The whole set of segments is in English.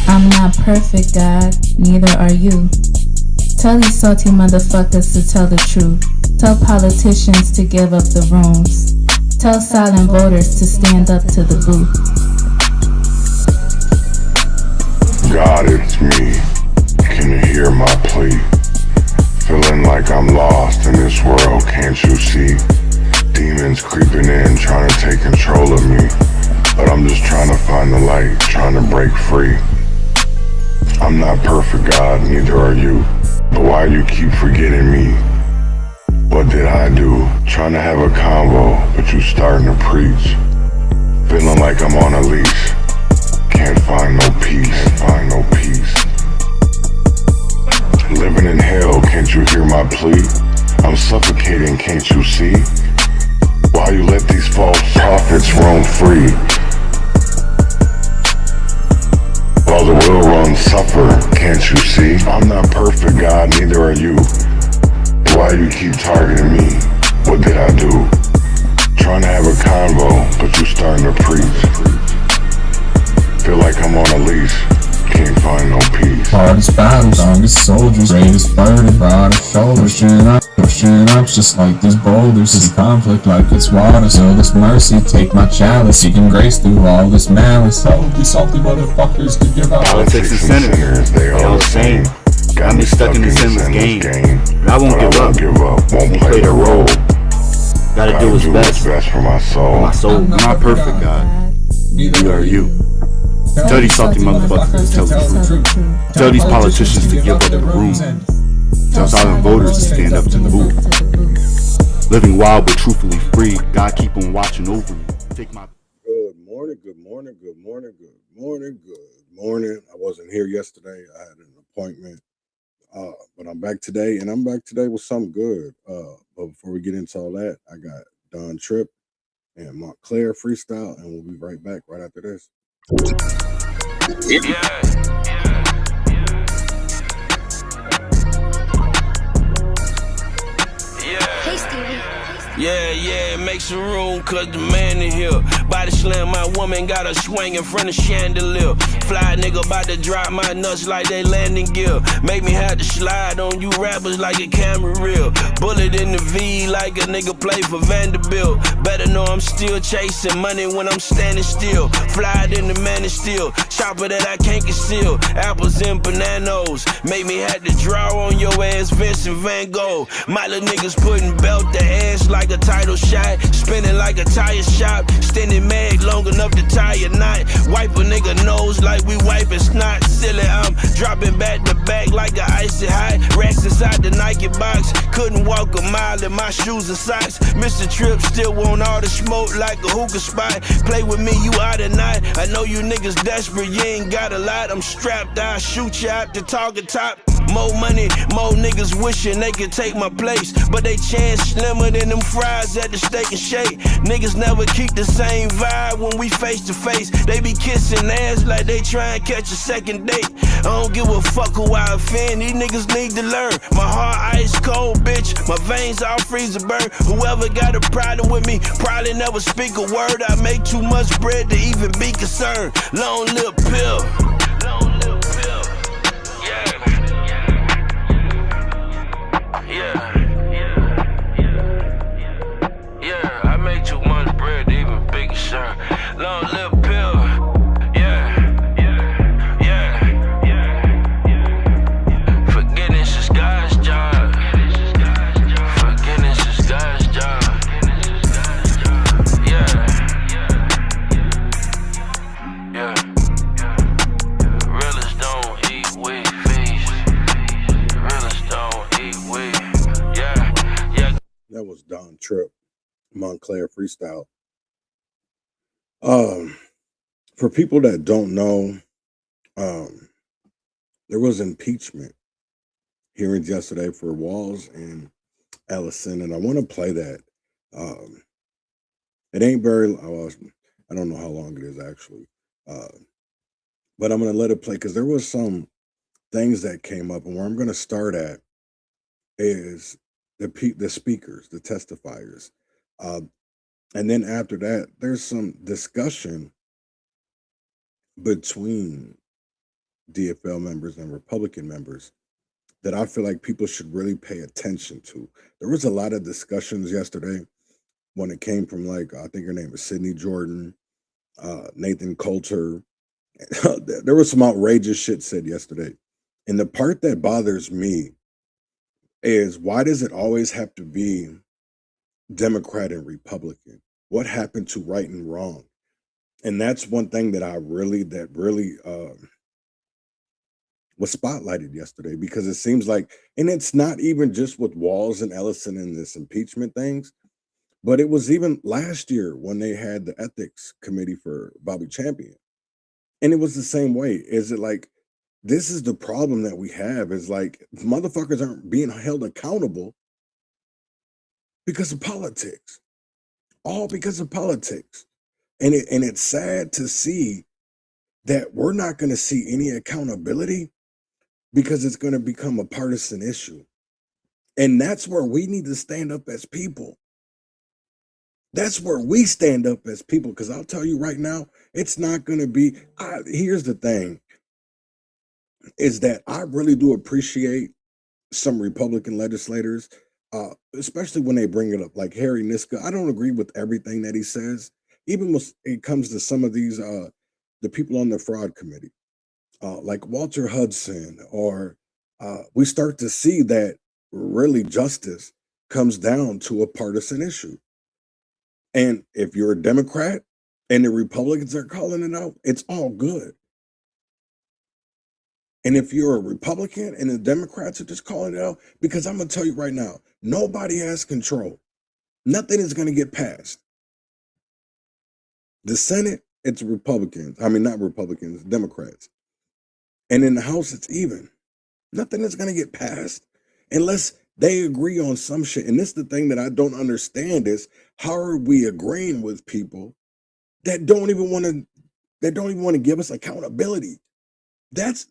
I'm not perfect, God, neither are you. Tell these salty motherfuckers to tell the truth. Tell politicians to give up the rooms. Tell silent voters to stand up to the booth. God, it's me. Can you hear my plea? Feeling like I'm lost in this world, can't you see? Demons creeping in, trying to take control of me. But I'm just trying to find the light, trying to break free. I'm not perfect, God, neither are you. But why you keep forgetting me? What did I do? Trying to have a convo, but you starting to preach. Feeling like I'm on a leash. Can't find no peace, find no peace. Living in hell, can't you hear my plea? I'm suffocating, can't you see? Why you let these false prophets roam free? While the will run suffer, can't you see? I'm not perfect, God, neither are you. Why you keep targeting me? What did I do? Trying to have a convo, but you starting to preach. Feel like I'm on a leash, can't find no peace. Hardest battles, strongest soldiers, greatest burden, broadest shoulders, pushing up just like these boulders. See conflict like it's water, still this mercy, take my chalice, seeking grace through all this malice. Tell these salty motherfuckers to give up. Politics and sinners, they all the same. Got me stuck in the sinless game. But I won't give up, won't play the role. Gotta do what's best for my soul. I'm not perfect, God. Neither are you. Tell these salty motherfuckers to tell the truth. Tell these politicians to give up the room. Tell silent voters to stand up to the booth. Living wild but truthfully free. God keep on watching over me. Take my. Good morning, good morning, good morning, good morning, good morning. I wasn't here yesterday. I had an appointment. But I'm back today, and I'm back today with something good. But before we get into all that, I got Don Tripp and Montclair freestyle, and we'll be right back right after this. Yeah, make some room, cause the man in here. Body slam, my woman got a swing in front of chandelier. Fly nigga about to drop my nuts like they landing gear. Make me have to slide on you rappers like a camera reel. Bullet in the V like a nigga play for Vanderbilt. Better know I'm still chasing money when I'm standing still. Fly in the man is still. Chopper that I can't conceal. Apples and bananas. Make me have to draw on your ass, Vincent Van Gogh. My little niggas putting belt to ass like a title shot, spinning like a tire shop, standing mag long enough to tie a knot. Wipe a nigga nose like we wiping snot. Silly, I'm dropping back to back like a icy hot. Racks inside the Nike box, couldn't walk a mile in my shoes and socks. Mr. Tripp still want all the smoke like a hookah spot. Play with me, you out at night. I know you niggas desperate, you ain't got a lot. I'm strapped, I'll shoot you out the target top. More money, more niggas wishing they could take my place, but they chance slimmer than them fries at the Steak and Shake. Niggas never keep the same vibe when we face to face. They be kissing ass like they try and catch a second date. I don't give a fuck who I offend, these niggas need to learn. My heart ice cold, bitch, my veins all freezer burn. Whoever got a problem with me probably never speak a word. I make too much bread to even be concerned. Long lip pill. Yeah, I make too much bread to even be concerned. Long lip pill. Forgiveness is God's job. Forgiveness is God's job. Realest don't eat with feast. Realest don't eat with. That was Don Tripp, Montclair freestyle. For people that don't know, there was impeachment hearings yesterday for Walz and Ellison, and I want to play that. It ain't very. I don't know how long it is actually, but I'm gonna let it play because there was some things that came up, and where I'm gonna start at is the speakers, the testifiers. And then after that, there's some discussion between DFL members and Republican members that I feel like people should really pay attention to. There was a lot of discussions yesterday when it came from, like, I think her name is Sydney Jordan, Nathan Coulter. There was some outrageous shit said yesterday. And the part that bothers me is, why does it always have to be Democrat and Republican? What happened to right and wrong? And that's one thing that really was spotlighted yesterday, because it seems like, and it's not even just with Walz and Ellison and this impeachment things, but it was even last year when they had the ethics committee for Bobby Champion. And it was the same way. Is it like, this is the problem that we have, is like, motherfuckers aren't being held accountable because of politics. All because of politics. And it's sad to see that we're not going to see any accountability, because it's going to become a partisan issue. And that's where we need to stand up as people. That's where we stand up as people, because I'll tell you right now, it's not going to be, here's the thing, is that I really do appreciate some Republican legislators, especially when they bring it up, like Harry Niska. I don't agree with everything that he says, even when it comes to some of these, the people on the fraud committee, like Walter Hudson, or we start to see that really justice comes down to a partisan issue. And if you're a Democrat and the Republicans are calling it out, it's all good. And if you're a Republican and the Democrats are just calling it out, because I'm going to tell you right now, nobody has control. Nothing is going to get passed. The Senate, it's Republicans. I mean, not Republicans, Democrats. And in the House, it's even. Nothing is going to get passed unless they agree on some shit. And this is the thing that I don't understand, is how are we agreeing with people that don't even want to give us accountability? That's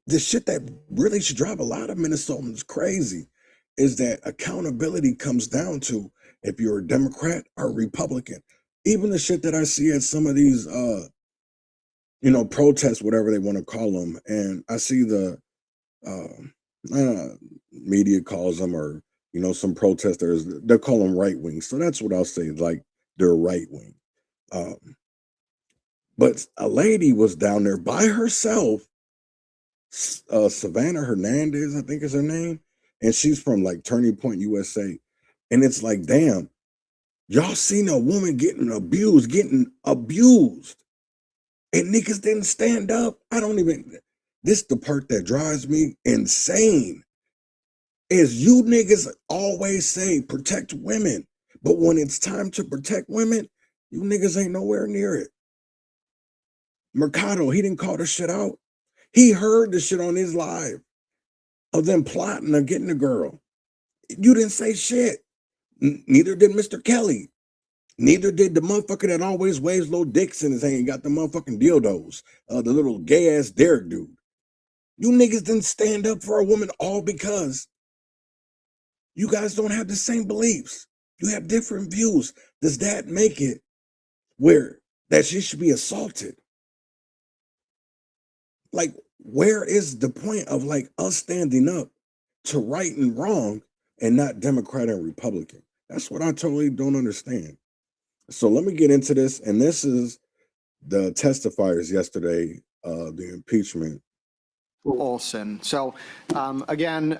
the shit that really should drive a lot of Minnesotans crazy, is that accountability comes down to if you're a Democrat or Republican. Even the shit that I see at some of these protests, whatever they want to call them, and I see the media calls them, or some protesters, they'll call them right wing. So that's what I'll say, like, they're right wing. But a lady was down there by herself, Savannah Hernandez, I think is her name, and she's from like Turning Point, USA. And it's like, damn, y'all seen a woman getting abused, and niggas didn't stand up. This the part that drives me insane, is you niggas always say protect women, but when it's time to protect women, you niggas ain't nowhere near it. Mercado, he didn't call the shit out. He heard the shit on his live of them plotting or getting the girl. You didn't say shit. Neither did Mr. Kelly. Neither did the motherfucker that always waves little dicks in his hand and got the motherfucking dildos, the little gay ass Derek dude. You niggas didn't stand up for a woman, all because you guys don't have the same beliefs. You have different views. Does that make it where that she should be assaulted? Like, where is the point of like us standing up to right and wrong and not Democrat and Republican? That's what I totally don't understand. So let me get into this. And this is the testifiers yesterday, the impeachment. Olson. So again,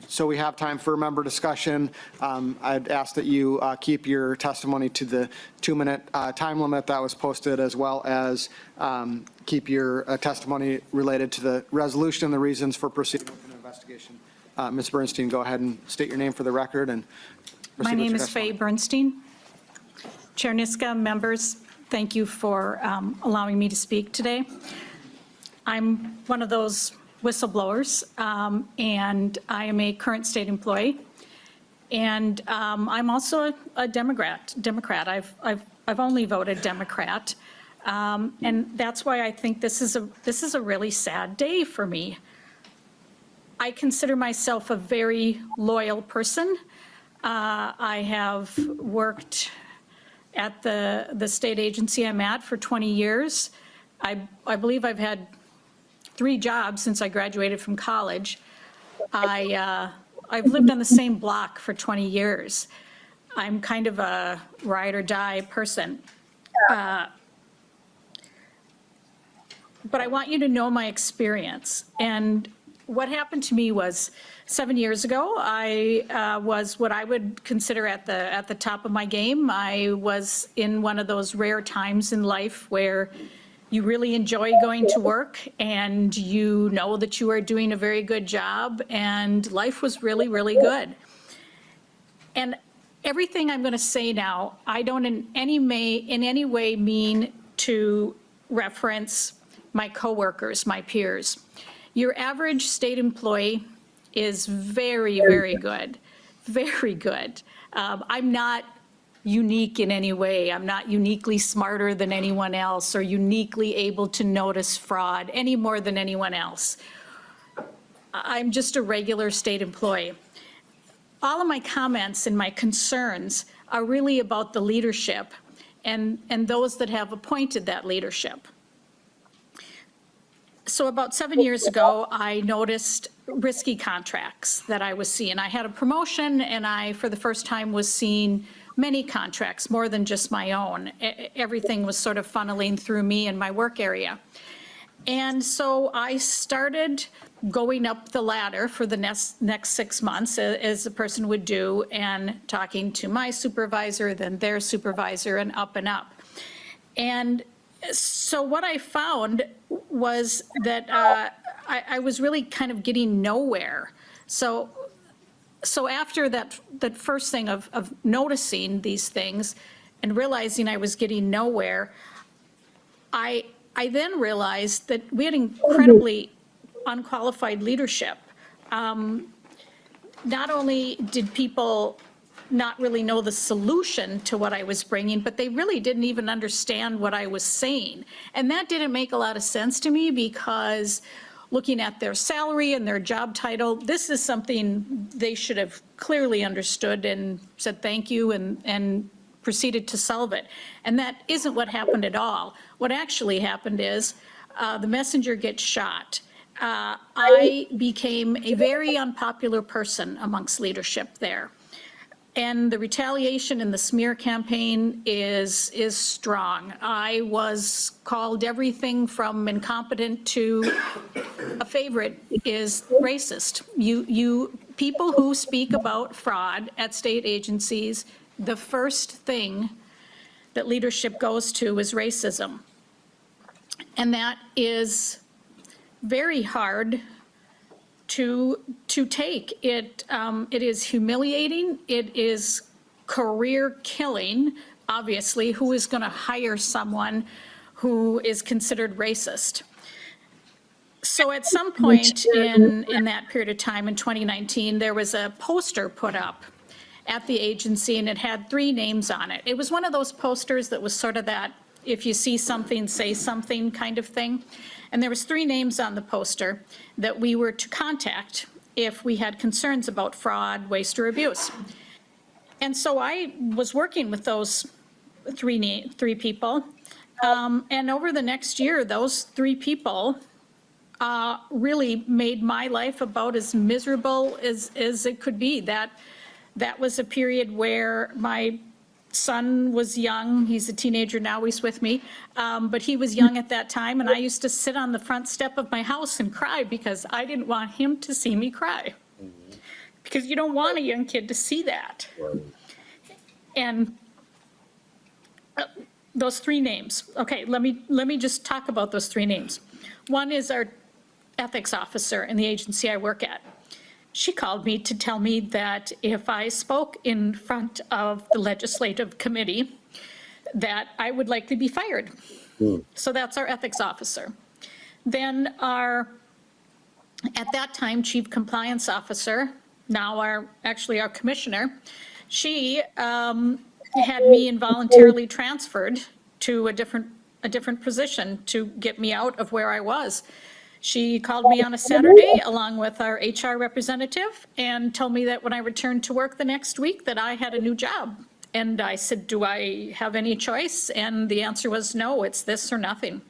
so we have time for member discussion. I'd ask that you keep your testimony to the 2-minute time limit that was posted, as well as keep your testimony related to the resolution and the reasons for proceeding with an investigation. Ms. Bernstein, go ahead and state your name for the record. And my name is Faye Bernstein. Chair Niska, members, thank you for allowing me to speak today. I'm one of those whistleblowers, and I am a current state employee, and I'm also a Democrat. I've only voted Democrat, and that's why I think this is a really sad day for me. I consider myself a very loyal person. I have worked at the state agency I'm at for 20 years. I believe I've had 3 jobs since I graduated from college. I've lived on the same block for 20 years. I'm kind of a ride or die person. But I want you to know my experience. And what happened to me was 7 years ago, I was what I would consider at the top of my game. I was in one of those rare times in life where you really enjoy going to work and you know that you are doing a very good job and life was really, really good. And everything I'm going to say now, I don't in any way mean to reference my coworkers, my peers. Your average state employee is very, very good, very good. I'm not unique in any way. I'm not uniquely smarter than anyone else or uniquely able to notice fraud any more than anyone else. I'm just a regular state employee. All of my comments and my concerns are really about the leadership and those that have appointed that leadership. So about 7 years ago, I noticed risky contracts that I was seeing. I had a promotion and I, for the first time, was seeing many contracts, more than just my own. Everything was sort of funneling through me in my work area. And so I started going up the ladder for the next 6 months, as a person would do, and talking to my supervisor, then their supervisor, and up and up. And so what I found was that I was really kind of getting nowhere. So after that first thing of noticing these things and realizing I was getting nowhere, I then realized that we had incredibly unqualified leadership. Not only did people not really know the solution to what I was bringing, but they really didn't even understand what I was saying. And that didn't make a lot of sense to me because looking at their salary and their job title, this is something they should have clearly understood and said thank you and proceeded to solve it. And that isn't what happened at all. What actually happened is the messenger gets shot. I became a very unpopular person amongst leadership there. And the retaliation in the smear campaign is strong. I was called everything from incompetent to a favorite is racist. You people who speak about fraud at state agencies, the first thing that leadership goes to is racism. And that is very hard to take. It is humiliating. It is career killing, obviously. Who is going to hire someone who is considered racist? So at some point in that period of time in 2019, there was a poster put up at the agency and it had 3 names on it. It was one of those posters that was sort of that, if you see something, say something kind of thing. And there was 3 names on the poster that we were to contact if we had concerns about fraud, waste, or abuse. And so I was working with those three people. And over the next year, those 3 people really made my life about as miserable as it could be. That was a period where my son was young. He's a teenager now, he's with me, but he was young at that time, and I used to sit on the front step of my house and cry because I didn't want him to see me cry. Because you don't want a young kid to see that. Right. And those 3 names. Okay, let me just talk about those 3 names. One is our ethics officer in the agency I work at. She called me to tell me that if I spoke in front of the legislative committee, that I would likely be fired. So that's our ethics officer. Then our, at that time, chief compliance officer, now our commissioner, she had me involuntarily transferred to a different position to get me out of where I was. She called me on a Saturday along with our HR representative and told me that when I returned to work the next week that I had a new job And I said, do I have any choice? And the answer was no, it's this or nothing.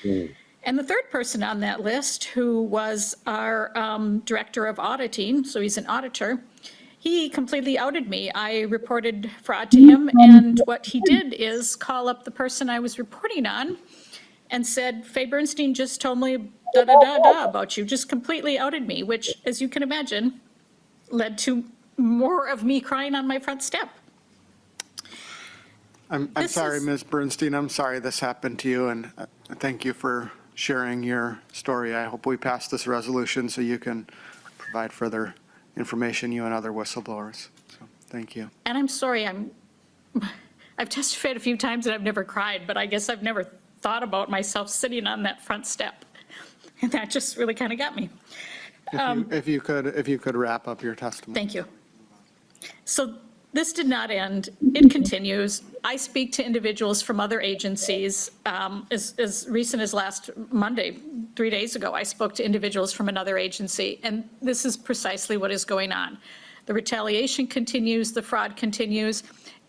And the third person on that list, who was our director of auditing, so he's an auditor, he completely outed me. I reported fraud to him, and what he did is call up the person I was reporting on and said, Faye Bernstein just told me da-da-da-da about you, just completely outed me, which, as you can imagine, led to more of me crying on my front step. I'm sorry, Ms. Bernstein, I'm sorry this happened to you, and thank you for sharing your story. I hope we pass this resolution so you can provide further information, you and other whistleblowers. So, thank you. And I'm sorry, I've testified a few times and I've never cried, but I guess I've never thought about myself sitting on that front step. And that just really kind of got me. If you could wrap up your testimony. Thank you. So this did not end. It continues. I speak to individuals from other agencies. As recent as last Monday, 3 days ago, I spoke to individuals from another agency, and this is precisely what is going on. The retaliation continues, the fraud continues,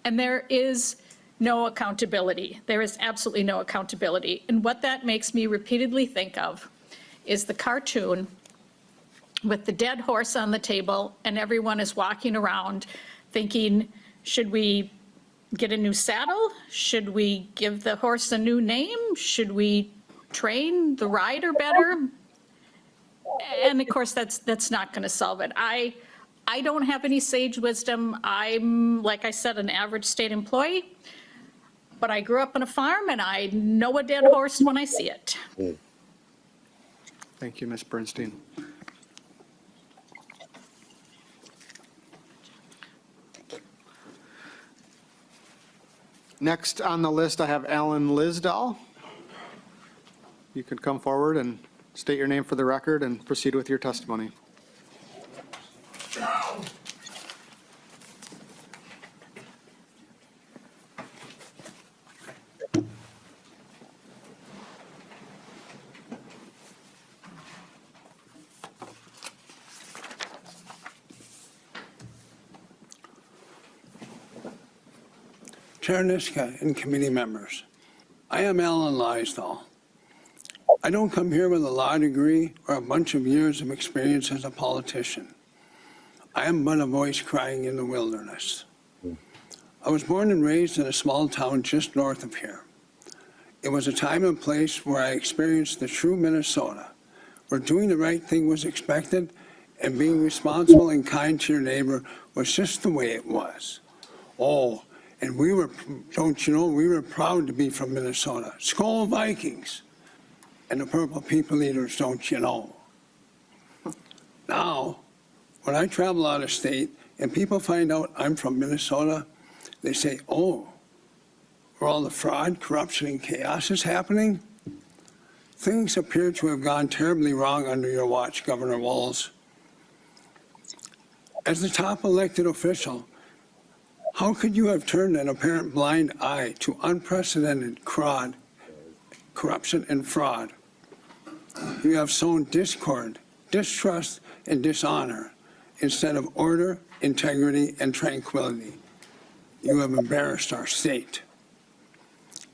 and there is no accountability. There is absolutely no accountability. And what that makes me repeatedly think of is the cartoon with the dead horse on the table, and everyone is walking around thinking, should we get a new saddle? Should we give the horse a new name? Should we train the rider better? And of course, that's not going to solve it. I don't have any sage wisdom. I'm, like I said, an average state employee, but I grew up on a farm and I know a dead horse when I see it. Thank you, Ms. Bernstein. Next on the list, I have Alan Lisdahl. You could come forward and state your name for the record and proceed with your testimony. Chair Niska and committee members, I am Alan Lisdahl. I don't come here with a law degree or a bunch of years of experience as a politician. I am but a voice crying in the wilderness. I was born and raised in a small town just north of here. It was a time and place where I experienced the true Minnesota, where doing the right thing was expected and being responsible and kind to your neighbor was just the way it was. Oh, and we were, don't you know, we were proud to be from Minnesota. Skol Vikings. And the Purple People Eaters, don't you know. Now, when I travel out of state and people find out I'm from Minnesota, they say, oh, where all the fraud, corruption, and chaos is happening? Things appear to have gone terribly wrong under your watch, Governor Walz. As the top elected official, how could you have turned an apparent blind eye to unprecedented corruption, and fraud? You have sown discord, distrust, and dishonor instead of order, integrity, and tranquility. You have embarrassed our state.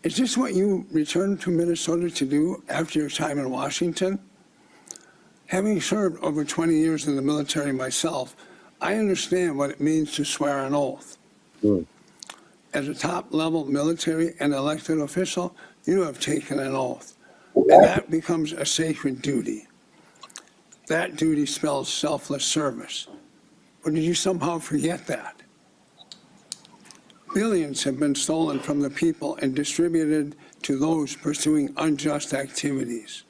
Is this what you returned to Minnesota to do after your time in Washington? Having served over 20 years in the military myself, I understand what it means to swear an oath. As a top-level military and elected official, you have taken an oath, and that becomes a sacred duty. That duty spells selfless service. Or did you somehow forget that? Billions have been stolen from the people and distributed to those pursuing unjust activities.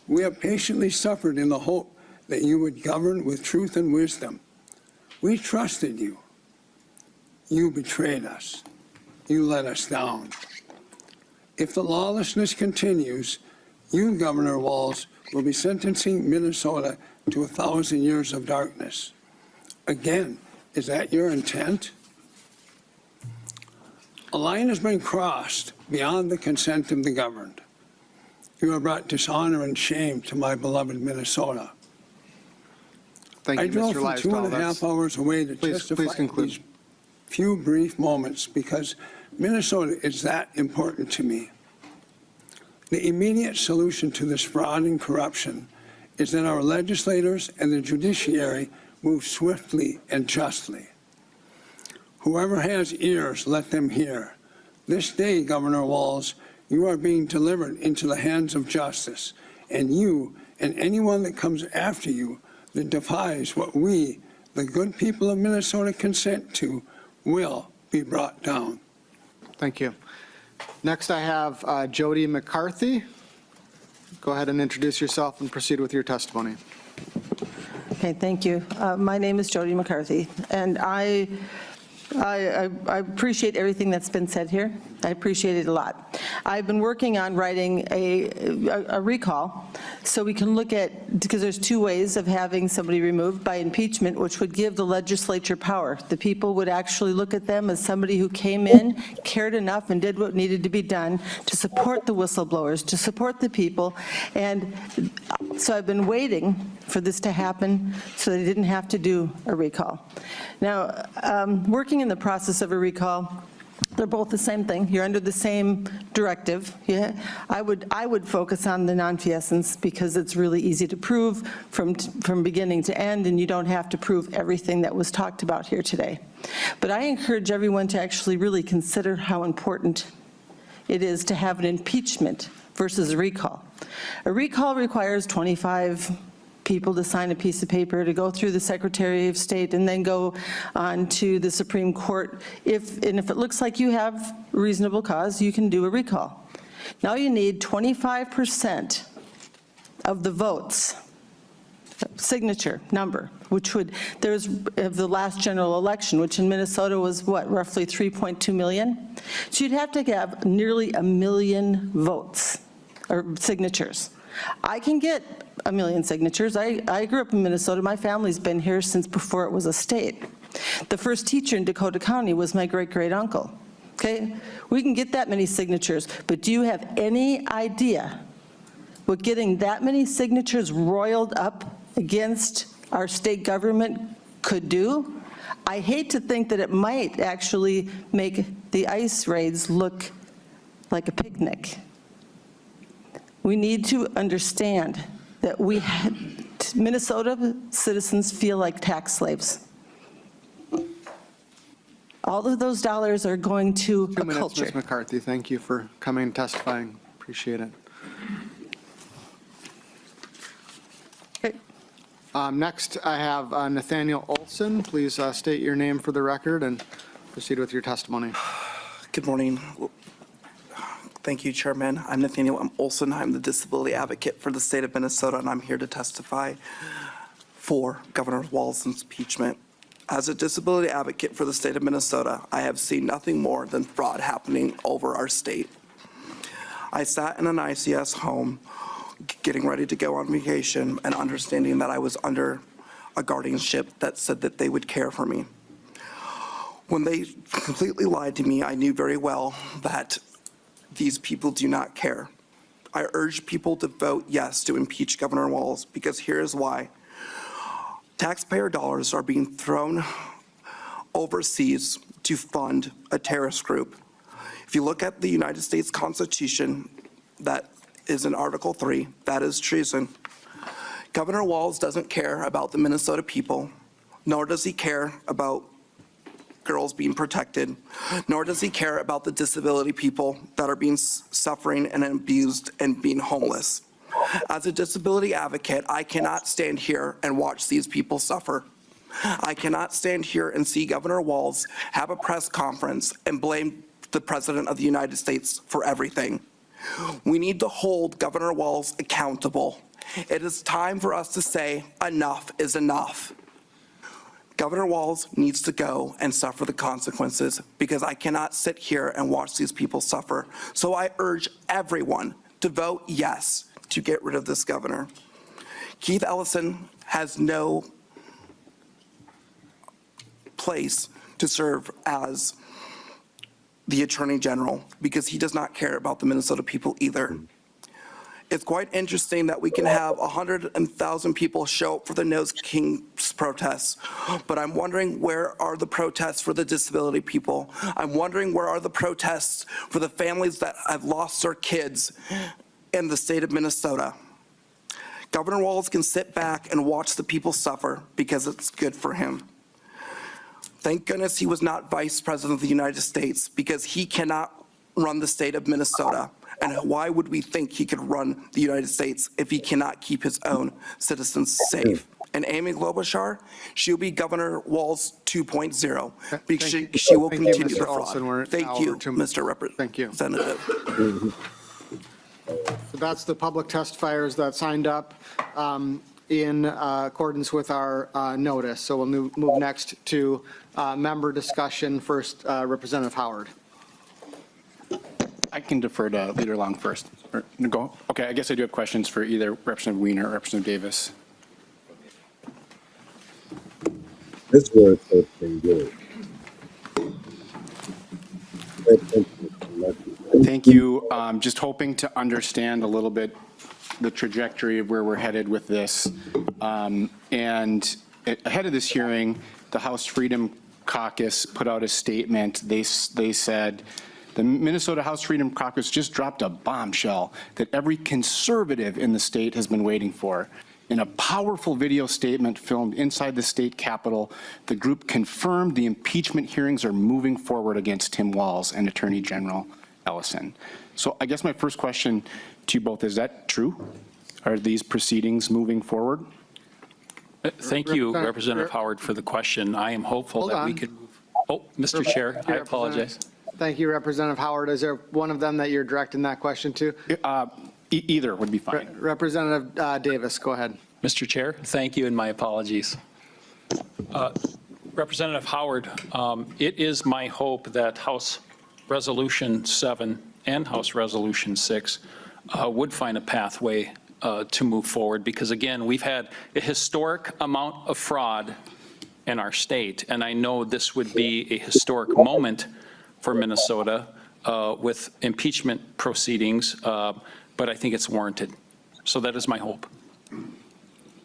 We have patiently suffered in the hope that you would govern with truth and wisdom. We trusted you. You betrayed us. You let us down. If the lawlessness continues, you, Governor Walz, will be sentencing Minnesota to 1,000 years of darkness. Again, is that your intent? A line has been crossed beyond the consent of the governed. You have brought dishonor and shame to my beloved Minnesota. Thank you, I drove Mr. for Lisdahl. 2.5 hours away to testify. Please conclude. few brief moments because Minnesota is that important to me. The immediate solution to this fraud and corruption is that our legislators and the judiciary move swiftly and justly. Whoever has ears, let them hear. This day, Governor Walz, you are being delivered into the hands of justice, and you and anyone that comes after you that defies what we, the good people of Minnesota, consent to, will be brought down. Thank you. Next, I have Jody McCarthy. Go ahead and introduce yourself and proceed with your testimony. Okay, thank you. My name is Jody McCarthy, and I appreciate everything that's been said here. I appreciate it a lot. I've been working on writing a recall so we can look at, because there's two ways of having somebody removed: by impeachment, which would give the legislature power. The people would actually look at them as somebody who came in, cared enough, and did what needed to be done to support the whistleblowers, to support the people. And so I've been waiting for this to happen so they didn't have to do a recall. Now, working in the process of a recall, they're both the same thing. You're under the same directive. Yeah, I would focus on the nonfeasance because it's really easy to prove from beginning to end, and you don't have to prove everything that was talked about here today. But I encourage everyone to actually really consider how important it is to have an impeachment versus a recall. A recall requires 25 people to sign a piece of paper, to go through the Secretary of State, and then go on to the Supreme Court. If it looks like you have reasonable cause, you can do a recall. Now you need 25% of the votes, signature number, which would, there's of the last general election, which in Minnesota was what, roughly 3.2 million? So you'd have to have nearly 1 million votes, or signatures. I can get 1 million signatures. I grew up in Minnesota. My family's been here since before it was a state. The first teacher in Dakota County was my great-great-uncle. Okay? We can get that many signatures, but do you have any idea what getting that many signatures roiled up against our state government could do? I hate to think that it might actually make the ICE raids look like a picnic. We need to understand that Minnesota citizens feel like tax slaves. All of those dollars are going to a 2 minutes, culture. Ms. McCarthy. Thank you for coming and testifying. Appreciate it. Okay. Next, I have Nathaniel Olson. Please state your name for the record and proceed with your testimony. Good morning. Thank you, Chairman. I'm Nathaniel Olson. I'm the disability advocate for the state of Minnesota, and I'm here to testify for Governor Walz's impeachment. As a disability advocate for the state of Minnesota, I have seen nothing more than fraud happening over our state. I sat in an ICS home getting ready to go on vacation and understanding that I was under a guardianship that said that they would care for me. When they completely lied to me, I knew very well that these people do not care. I urge people to vote yes to impeach Governor Walz because here is why. Taxpayer dollars are being thrown overseas to fund a terrorist group. If you look at the United States Constitution, that is in Article 3, that is treason. Governor Walz doesn't care about the Minnesota people, nor does he care about girls being protected, nor does he care about the disability people that are being suffering and abused and being homeless. As a disability advocate, I cannot stand here and watch these people suffer. I cannot stand here and see Governor Walz have a press conference and blame the President of the United States for everything. We need to hold Governor Walz accountable. It is time for us to say enough is enough. Governor Walz needs to go and suffer the consequences because I cannot sit here and watch these people suffer. So I urge everyone to vote yes to get rid of this governor. Keith Ellison has no place to serve as the Attorney General because he does not care about the Minnesota people either. It's quite interesting that we can have 100,000 people show up for the No Kings protests, but I'm wondering, where are the protests for the disability people? I'm wondering, where are the protests for the families that have lost their kids in the state of Minnesota? Governor Walz can sit back and watch the people suffer because it's good for him. Thank goodness he was not Vice President of the United States, because he cannot run the state of Minnesota. And why would we think he could run the United States if he cannot keep his own citizens safe? And Amy Klobuchar, she'll be Governor Walz 2.0, because she will continue the fraud. Thank you, Mr. Representative. So that's the public testifiers that signed up in accordance with our notice. So we'll move next to member discussion. First, Representative Howard. I can defer to Leader Long first. Or, go. Okay, I guess I do have questions for either Representative Wiener or Representative Davis. This was something good. Thank you. Just hoping to understand a little bit the trajectory of where we're headed with this. And ahead of this hearing, the House Freedom Caucus put out a statement. They said, the Minnesota House Freedom Caucus just dropped a bombshell that every conservative in the state has been waiting for. In a powerful video statement filmed inside the state capitol, the group confirmed the impeachment hearings are moving forward against Tim Walz and Attorney General Ellison. So I guess my first question to you both, is that true? Are these proceedings moving forward? Thank you, Representative Howard, for the question. I am hopeful that we could move. Oh, Mr. Chair, I apologize. Thank you, Representative Howard. Is there one of them that you're directing that question to? Either would be fine. Representative Davis, go ahead. Mr. Chair, thank you, and my apologies. Representative Howard, it is my hope that House Resolution 7 and House Resolution 6 would find a pathway to move forward, because again, we've had a historic amount of fraud in our state, and I know this would be a historic moment for Minnesota with impeachment proceedings, but I think it's warranted. So that is my hope.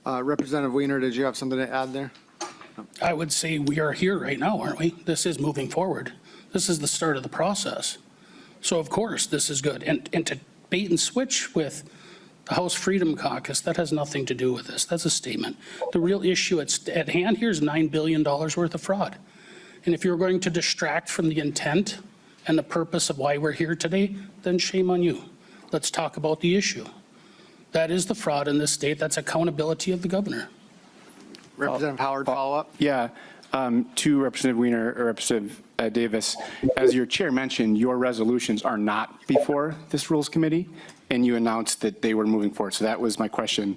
Representative Wiener, did you have something to add there? I would say we are here right now, aren't we? This is moving forward. This is the start of the process. So of course, this is good. And to bait and switch with the House Freedom Caucus, that has nothing to do with this. That's a statement. The real issue at hand here is $9 billion worth of fraud. And if you're going to distract from the intent and the purpose of why we're here today, then shame on you. Let's talk about the issue. That is the fraud in this state. That's accountability of the governor. Representative Howard, follow up. Yeah, to Representative Wiener or Representative Davis, as your chair mentioned, your resolutions are not before this Rules Committee, and you announced that they were moving forward. So that was my question.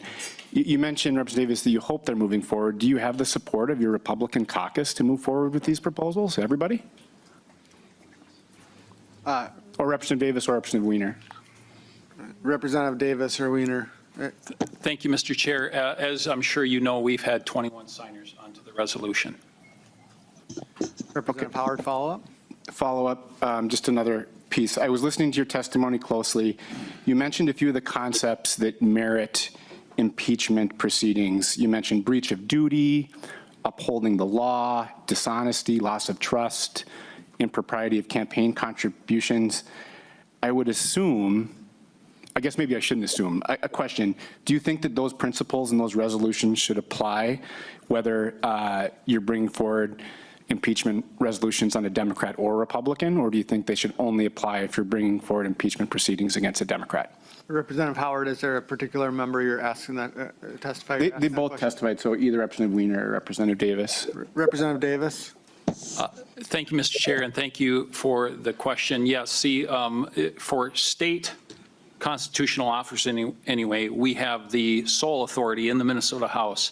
You mentioned, Representative Davis, that you hope they're moving forward. Do you have the support of your Republican caucus to move forward with these proposals? Everybody? Or Representative Davis or Representative Wiener? Representative Davis or Wiener. Thank you, Mr. Chair. As I'm sure you know, we've had 21 signers onto the resolution. Representative Howard, follow up. Follow up, just another piece. I was listening to your testimony closely. You mentioned a few of the concepts that merit impeachment proceedings. You mentioned breach of duty, upholding the law, dishonesty, loss of trust, impropriety of campaign contributions. I would assume, I guess maybe I shouldn't assume, a question, do you think that those principles and those resolutions should apply whether you're bringing forward impeachment resolutions on a Democrat or Republican, or do you think they should only apply if you're bringing forward impeachment proceedings against a Democrat? Representative Howard, is there a particular member you're asking that testify? They both testified, so either Representative Wiener or Representative Davis. Representative Davis. Thank you, Mr. Chair, and thank you for the question. Yes, see, for state constitutional officers anyway, we have the sole authority in the Minnesota House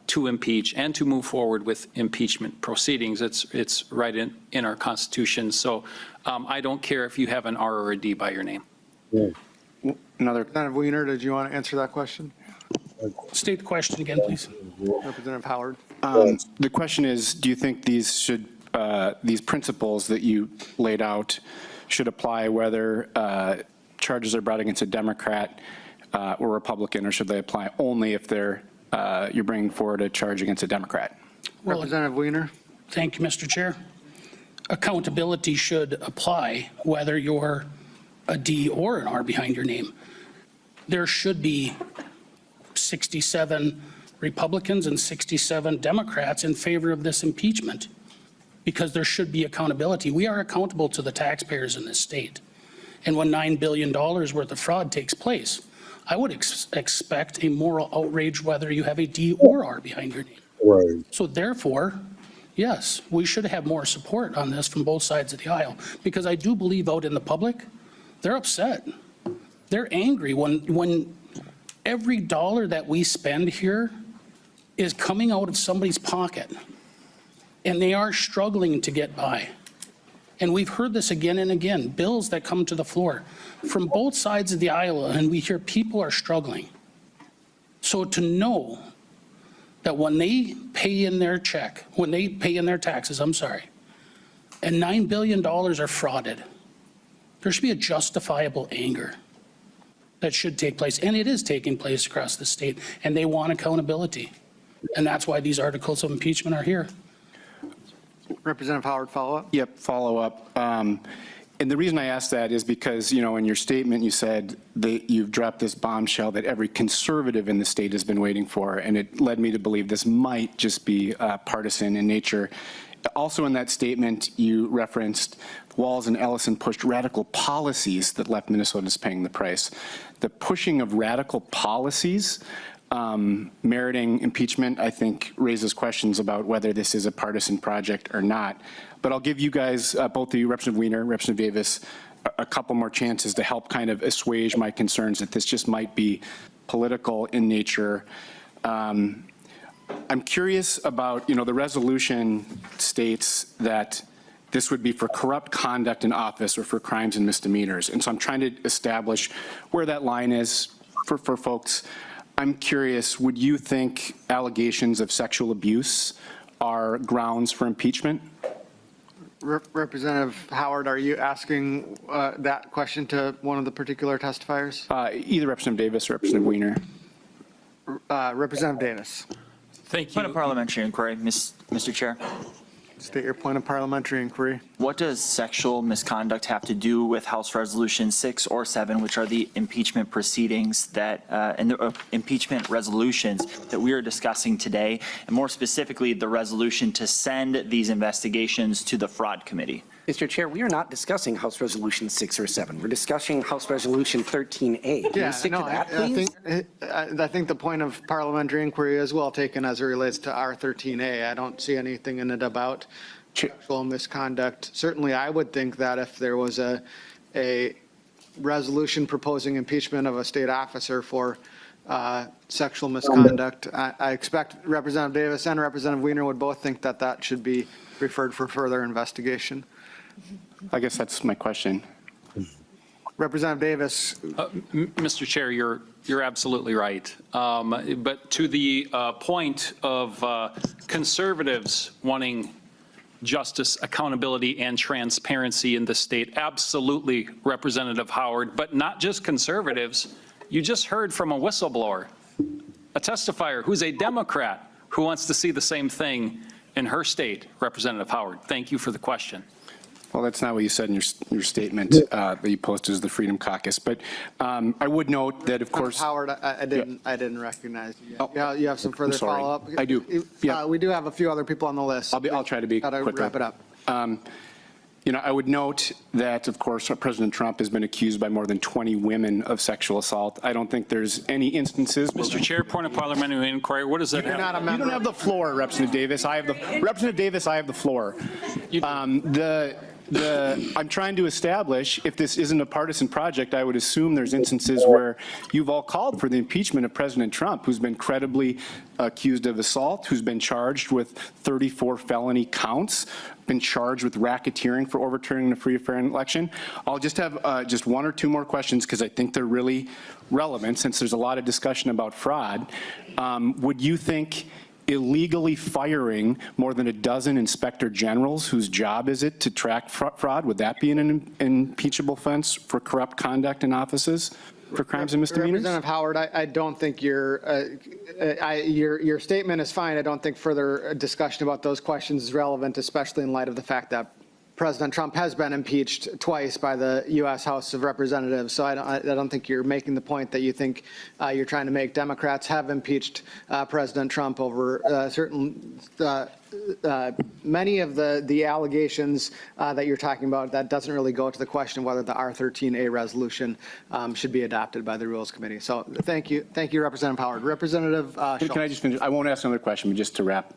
to impeach and to move forward with impeachment proceedings. It's right in our Constitution. So I don't care if you have an R or a D by your name. Yeah. Representative Wiener, did you want to answer that question? State the question again, please. Representative Howard. The question is, do you think these principles that you laid out should apply whether charges are brought against a Democrat or Republican, or should they apply only if they're you're bringing forward a charge against a Democrat? Well, Representative Wiener. Thank you, Mr. Chair. Accountability should apply whether you're a D or an R behind your name. There should be 67 Republicans and 67 Democrats in favor of this impeachment, because there should be accountability. We are accountable to the taxpayers in this state. And when $9 billion worth of fraud takes place, I would expect a moral outrage whether you have a D or R behind your name. Right. So therefore, yes, we should have more support on this from both sides of the aisle, because I do believe out in the public, they're upset. They're angry when every dollar that we spend here is coming out of somebody's pocket, and they are struggling to get by. And we've heard this again and again, bills that come to the floor from both sides of the aisle, and we hear people are struggling. So to know that when they pay in their check, when they pay in their taxes, and $9 billion are frauded, there should be a justifiable anger that should take place, and it is taking place across the state, and they want accountability. And that's why these articles of impeachment are here. Representative Howard, follow up? Yep, follow up. And the reason I asked that is because, you know, in your statement, you said that you've dropped this bombshell that every conservative in the state has been waiting for, and it led me to believe this might just be partisan in nature. Also in that statement, you referenced Walz and Ellison pushed radical policies that left Minnesotans paying the price. The pushing of radical policies meriting impeachment, I think, raises questions about whether this is a partisan project or not. But I'll give you guys, both of you, Representative Wiener, Representative Davis, a couple more chances to help kind of assuage my concerns that this just might be political in nature. I'm curious about, you know, the resolution states that this would be for corrupt conduct in office or for crimes and misdemeanors. And so I'm trying to establish where that line is for folks. I'm curious, would you think allegations of sexual abuse are grounds for impeachment? Representative Howard, are you asking that question to one of the particular testifiers? Either Representative Davis or Representative Wiener. Representative Davis. Thank you. Point of parliamentary inquiry, Mr. Chair. State your point of parliamentary inquiry. What does sexual misconduct have to do with House Resolution 6 or 7, which are the impeachment proceedings that, and the impeachment resolutions that we are discussing today, and more specifically, the resolution to send these investigations to the Fraud Committee? Mr. Chair, we are not discussing House Resolution 6 or 7. We're discussing House Resolution 13A. Can you stick to that, please? I think the point of parliamentary inquiry is well taken as it relates to R13A. I don't see anything in it about sexual misconduct. Certainly, I would think that if there was a resolution proposing impeachment of a state officer for sexual misconduct, I expect Representative Davis and Representative Wiener would both think that that should be referred for further investigation. I guess that's my question. Representative Davis. Mr. Chair, you're absolutely right. But to the point of conservatives wanting justice, accountability, and transparency in the state, absolutely, Representative Howard, but not just conservatives. You just heard from a whistleblower, a testifier who's a Democrat who wants to see the same thing in her state, Representative Howard. Thank you for the question. Well, that's not what you said in your statement that you posted as the Freedom Caucus. But I would note that, of course, Howard, I didn't recognize you. Oh, you have some further follow-up? I do. Yeah. We do have a few other people on the list. I'll try to be quick. Wrap it up. You know, I would note that, of course, President Trump has been accused by more than 20 women of sexual assault. I don't think there's any instances. Mr. Chair, point of parliamentary inquiry. What does that have? You don't have the floor, Representative Davis. I have the floor. I'm trying to establish, if this isn't a partisan project, I would assume there's instances where you've all called for the impeachment of President Trump, who's been credibly accused of assault, who's been charged with 34 felony counts, been charged with racketeering for overturning the free, fair election. I'll just have just one or two more questions because I think they're really relevant since there's a lot of discussion about fraud. Would you think illegally firing more than a dozen inspector generals whose job is it to track fraud? Would that be an impeachable offense for corrupt conduct in offices for crimes and misdemeanors? Representative Howard, I don't think your statement is fine. I don't think further discussion about those questions is relevant, especially in light of the fact that President Trump has been impeached twice by the U.S. House of Representatives. So I don't think you're making the point that you think you're trying to make. Democrats have impeached President Trump over many of the allegations that you're talking about. That doesn't really go to the question whether the R13A resolution should be adopted by the Rules Committee. So thank you, Representative Howard. Representative Schultz. Can I just finish? I won't ask another question, but just to wrap.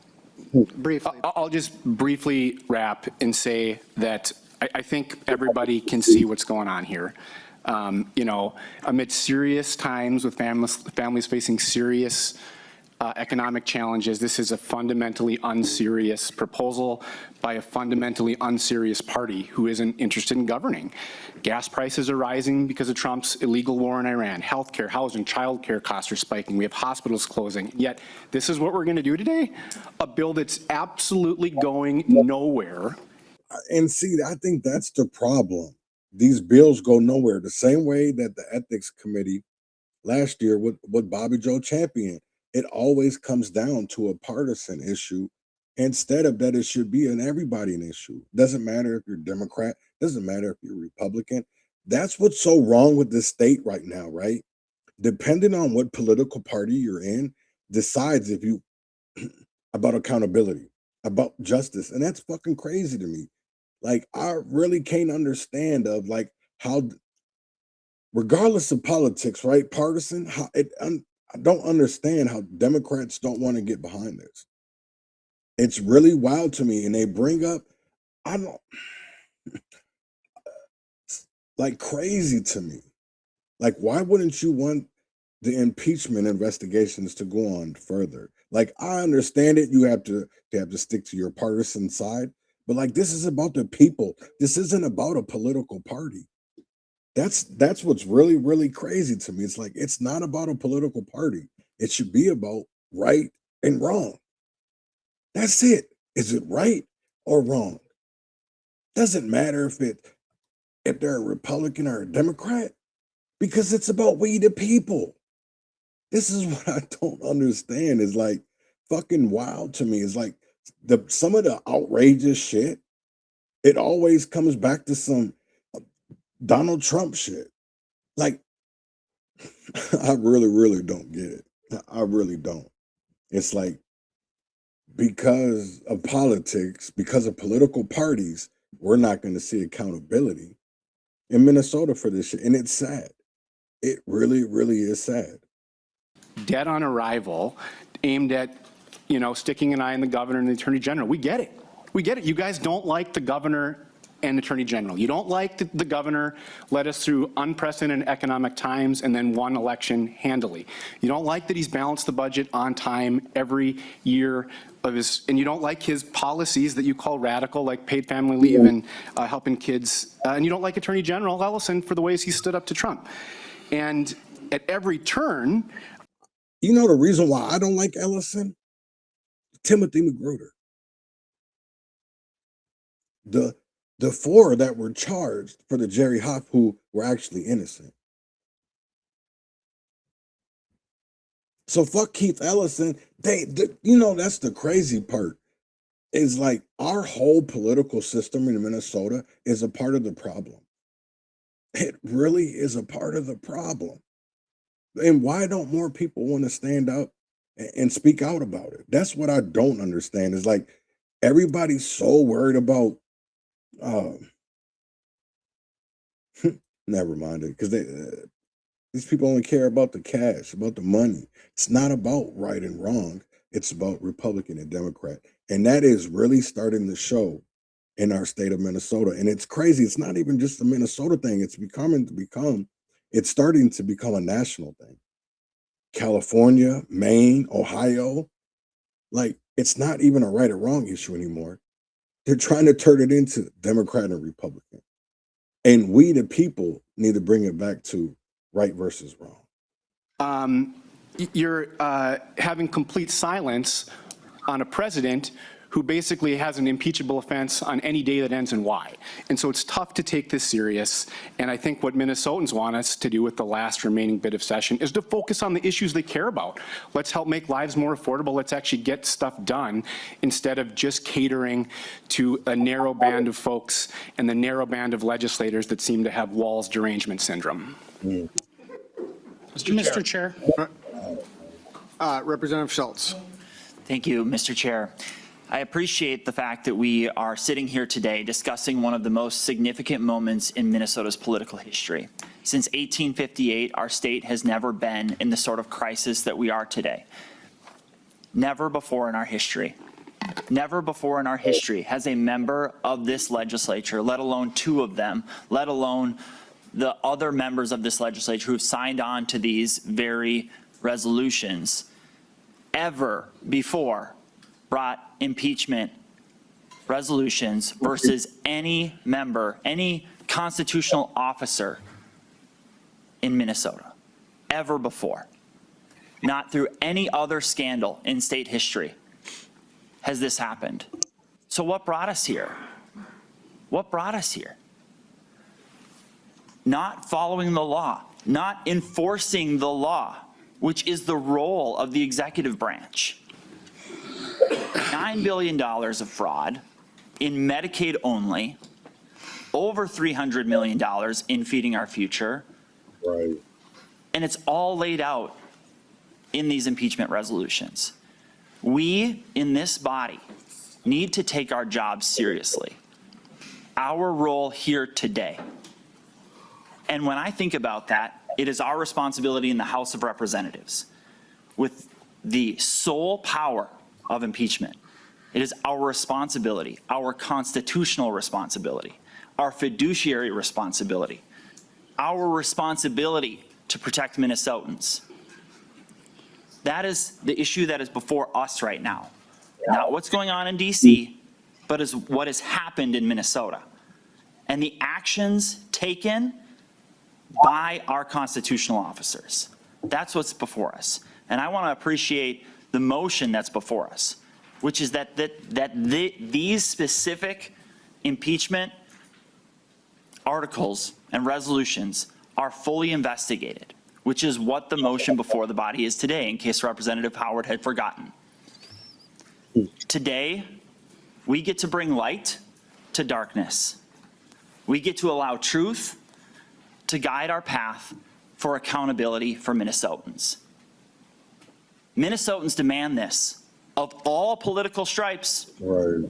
Briefly. I'll just briefly wrap and say that I think everybody can see what's going on here. You know, amid serious times with families facing serious economic challenges, this is a fundamentally unserious proposal by a fundamentally unserious party who isn't interested in governing. Gas prices are rising because of Trump's illegal war in Iran. Healthcare, housing, childcare costs are spiking. We have hospitals closing. Yet this is what we're going to do today? A bill that's absolutely going nowhere. And see, I think that's the problem. These bills go nowhere. The same way that the Ethics Committee last year with Bobby Joe championed. It always comes down to a partisan issue. Instead of that, it should be an everybody issue. Doesn't matter if you're Democrat, doesn't matter if you're Republican. That's what's so wrong with this state right now, right? Depending on what political party you're in, decides if you about accountability, about justice. And that's fucking crazy to me. Like, I really can't understand of like how, regardless of politics, right? Partisan, how I don't understand how Democrats don't want to get behind this. It's really wild to me. And they bring up, I don't, like crazy to me. Like, why wouldn't you want the impeachment investigations to go on further? Like, I understand it. You have to stick to your partisan side. But like, this is about the people. This isn't about a political party. That's what's really, really crazy to me. It's like, it's not about a political party. It should be about right and wrong. That's it. Is it right or wrong? Doesn't matter if they're a Republican or a Democrat, because it's about we the people. This is what I don't understand. Is like fucking wild to me. It's like some of the outrageous shit, it always comes back to some Donald Trump shit. Like, I really, really don't get it. I really don't. It's like, because of politics, because of political parties, we're not going to see accountability in Minnesota for this shit. And it's sad. It really, really is sad. Dead on arrival, aimed at, you know, sticking an eye on the governor and the attorney general. We get it. We get it. You guys don't like the governor and attorney general. You don't like the governor led us through unprecedented economic times and then won election handily. You don't like that he's balanced the budget on time every year of his, and you don't like his policies that you call radical, like paid family leave and helping kids. And you don't like Attorney General Ellison for the ways he stood up to Trump. And at every turn. You know the reason why I don't like Ellison? Timothy Magruder. The four that were charged for the Jerry Hoff who were actually innocent. So fuck Keith Ellison. You know, that's the crazy part. Is like our whole political system in Minnesota is a part of the problem. It really is a part of the problem. And why don't more people want to stand up and speak out about it? That's what I don't understand. Is like everybody's so worried about never mind it, because these people only care about the cash, about the money. It's not about right and wrong. It's about Republican and Democrat. And that is really starting to show in our state of Minnesota. And it's crazy. It's not even just a Minnesota thing. It's starting to become a national thing. California, Maine, Ohio, like it's not even a right or wrong issue anymore. They're trying to turn it into Democrat and Republican. And we, the people, need to bring it back to right versus wrong. You're having complete silence on a president who basically has an impeachable offense on any day that ends in Y. And so it's tough to take this serious. And I think what Minnesotans want us to do with the last remaining bit of session is to focus on the issues they care about. Let's help make lives more affordable. Let's actually get stuff done instead of just catering to a narrow band of folks and the narrow band of legislators that seem to have Wall's derangement syndrome. Mr. Chair. Representative Schultz. Thank you, Mr. Chair. I appreciate the fact that we are sitting here today discussing one of the most significant moments in Minnesota's political history. Since 1858, our state has never been in the sort of crisis that we are today. Never before in our history. Never before in our history has a member of this legislature, let alone two of them, let alone the other members of this legislature who've signed on to these very resolutions, ever before brought impeachment resolutions versus any member, any constitutional officer in Minnesota, ever before. Not through any other scandal in state history has this happened. So what brought us here? What brought us here? Not following the law, not enforcing the law, which is the role of the executive branch. $9 billion of fraud in Medicaid only, over $300 million in Feeding Our Future. Right. And it's all laid out in these impeachment resolutions. We in this body need to take our jobs seriously. Our role here today. And when I think about that, it is our responsibility in the House of Representatives with the sole power of impeachment. It is our responsibility, our constitutional responsibility, our fiduciary responsibility, our responsibility to protect Minnesotans. That is the issue that is before us right now. Not what's going on in DC, but is what has happened in Minnesota. And the actions taken by our constitutional officers. That's what's before us. And I want to appreciate the motion that's before us, which is that these specific impeachment articles and resolutions are fully investigated, which is what the motion before the body is today, in case Representative Howard had forgotten. Today, we get to bring light to darkness. We get to allow truth to guide our path for accountability for Minnesotans. Minnesotans demand this of all political stripes. Right.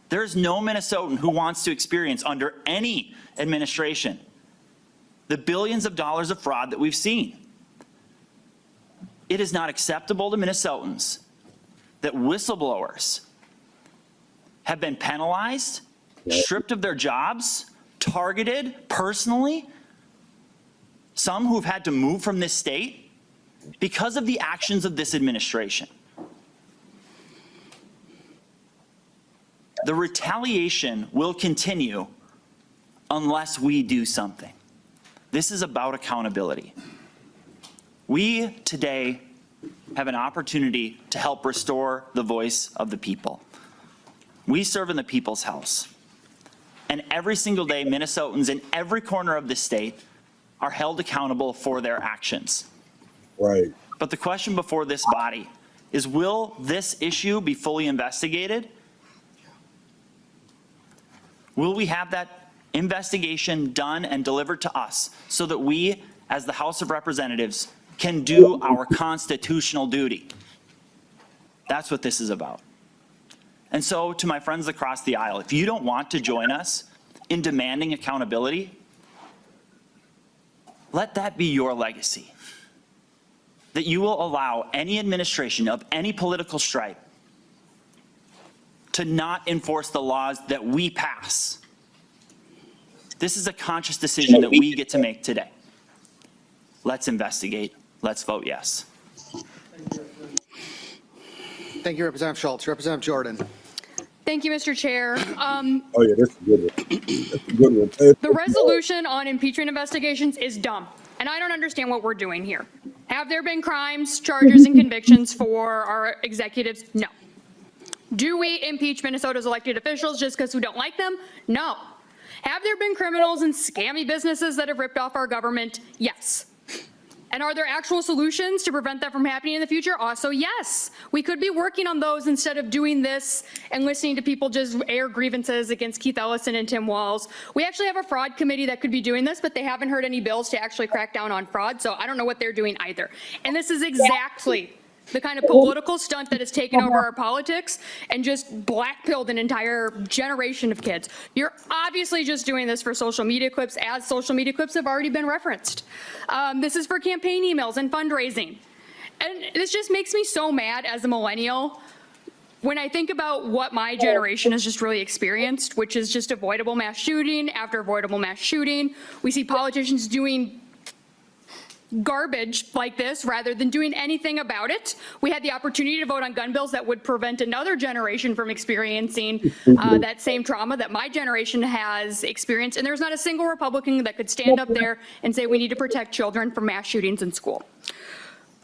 There's no Minnesotan who wants to experience under any administration the billions of dollars of fraud that we've seen. It is not acceptable to Minnesotans that whistleblowers have been penalized, stripped of their jobs, targeted personally, some who've had to move from this state because of the actions of this administration. The retaliation will continue unless we do something. This is about accountability. We today have an opportunity to help restore the voice of the people. We serve in the people's house. And every single day, Minnesotans in every corner of the state are held accountable for their actions. Right. But the question before this body is, will this issue be fully investigated? Will we have that investigation done and delivered to us so that we, as the House of Representatives, can do our constitutional duty? That's what this is about. And so, to my friends across the aisle, if you don't want to join us in demanding accountability, let that be your legacy. That you will allow any administration of any political stripe to not enforce the laws that we pass. This is a conscious decision that we get to make today. Let's investigate. Let's vote yes. Thank you, Representative Schultz. Representative Jordan. Thank you, Mr. Chair. Oh, yeah, that's a good one. That's a good one. The resolution on impeachment investigations is dumb, and I don't understand what we're doing here. Have there been crimes, charges, and convictions for our executives? No. Do we impeach Minnesota's elected officials just because we don't like them? No. Have there been criminals and scammy businesses that have ripped off our government? Yes. And are there actual solutions to prevent that from happening in the future? Also, yes. We could be working on those instead of doing this and listening to people just air grievances against Keith Ellison and Tim Walz. We actually have a fraud committee that could be doing this, but they haven't heard any bills to actually crack down on fraud, so I don't know what they're doing either. And this is exactly the kind of political stunt that has taken over our politics and just blackpilled an entire generation of kids. You're obviously just doing this for social media clips, as social media clips have already been referenced. This is for campaign emails and fundraising. And this just makes me so mad as a millennial when I think about what my generation has just really experienced, which is just avoidable mass shooting after avoidable mass shooting. We see politicians doing garbage like this rather than doing anything about it. We had the opportunity to vote on gun bills that would prevent another generation from experiencing that same trauma that my generation has experienced. And there's not a single Republican that could stand up there and say we need to protect children from mass shootings in school.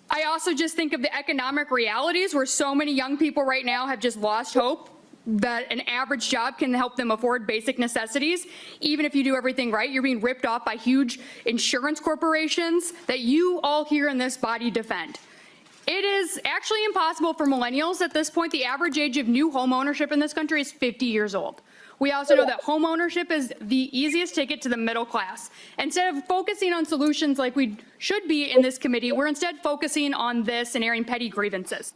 I also just think of the economic realities where so many young people right now have just lost hope that an average job can help them afford basic necessities. Even if you do everything right, you're being ripped off by huge insurance corporations that you all here in this body defend. It is actually impossible for millennials at this point. The average age of new home ownership in this country is 50 years old. We also know that home ownership is the easiest ticket to the middle class. Instead of focusing on solutions like we should be in this committee, we're instead focusing on this and airing petty grievances.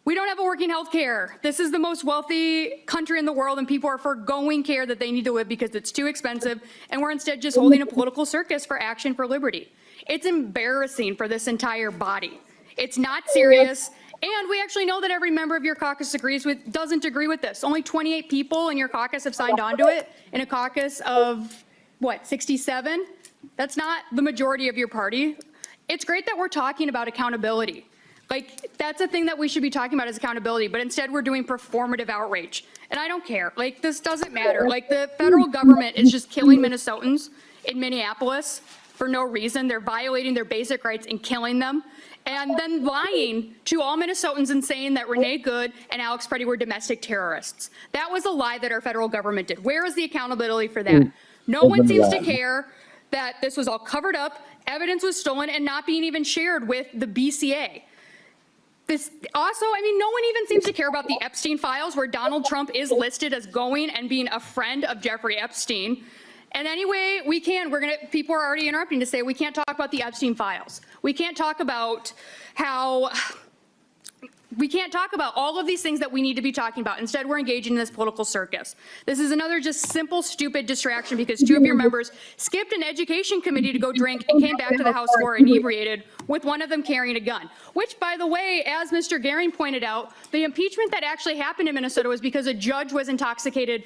We don't have a working health care. This is the most wealthy country in the world, and people are foregoing care that they need to live because it's too expensive, and we're instead just holding a political circus for Action for Liberty. It's embarrassing for this entire body. It's not serious, and we actually know that every member of your caucus doesn't agree with this. Only 28 people in your caucus have signed on to it, in a caucus of, what, 67? That's not the majority of your party. It's great that we're talking about accountability. Like, that's a thing that we should be talking about is accountability, but instead we're doing performative outrage. And I don't care. Like, this doesn't matter. Like, the federal government is just killing Minnesotans in Minneapolis for no reason. They're violating their basic rights and killing them. And then lying to all Minnesotans and saying that Renee Good and Alex Preddy were domestic terrorists. That was a lie that our federal government did. Where is the accountability for that? No one seems to care that this was all covered up, evidence was stolen, and not being even shared with the BCA. This also, I mean, no one even seems to care about the Epstein files where Donald Trump is listed as going and being a friend of Jeffrey Epstein. And anyway, people are already interrupting to say we can't talk about the Epstein files. We can't talk about all of these things that we need to be talking about. Instead, we're engaging in this political circus. This is another just simple, stupid distraction because two of your members skipped an education committee to go drink and came back to the House floor inebriated, with one of them carrying a gun. Which, by the way, as Mr. Gehring pointed out, the impeachment that actually happened in Minnesota was because a judge was intoxicated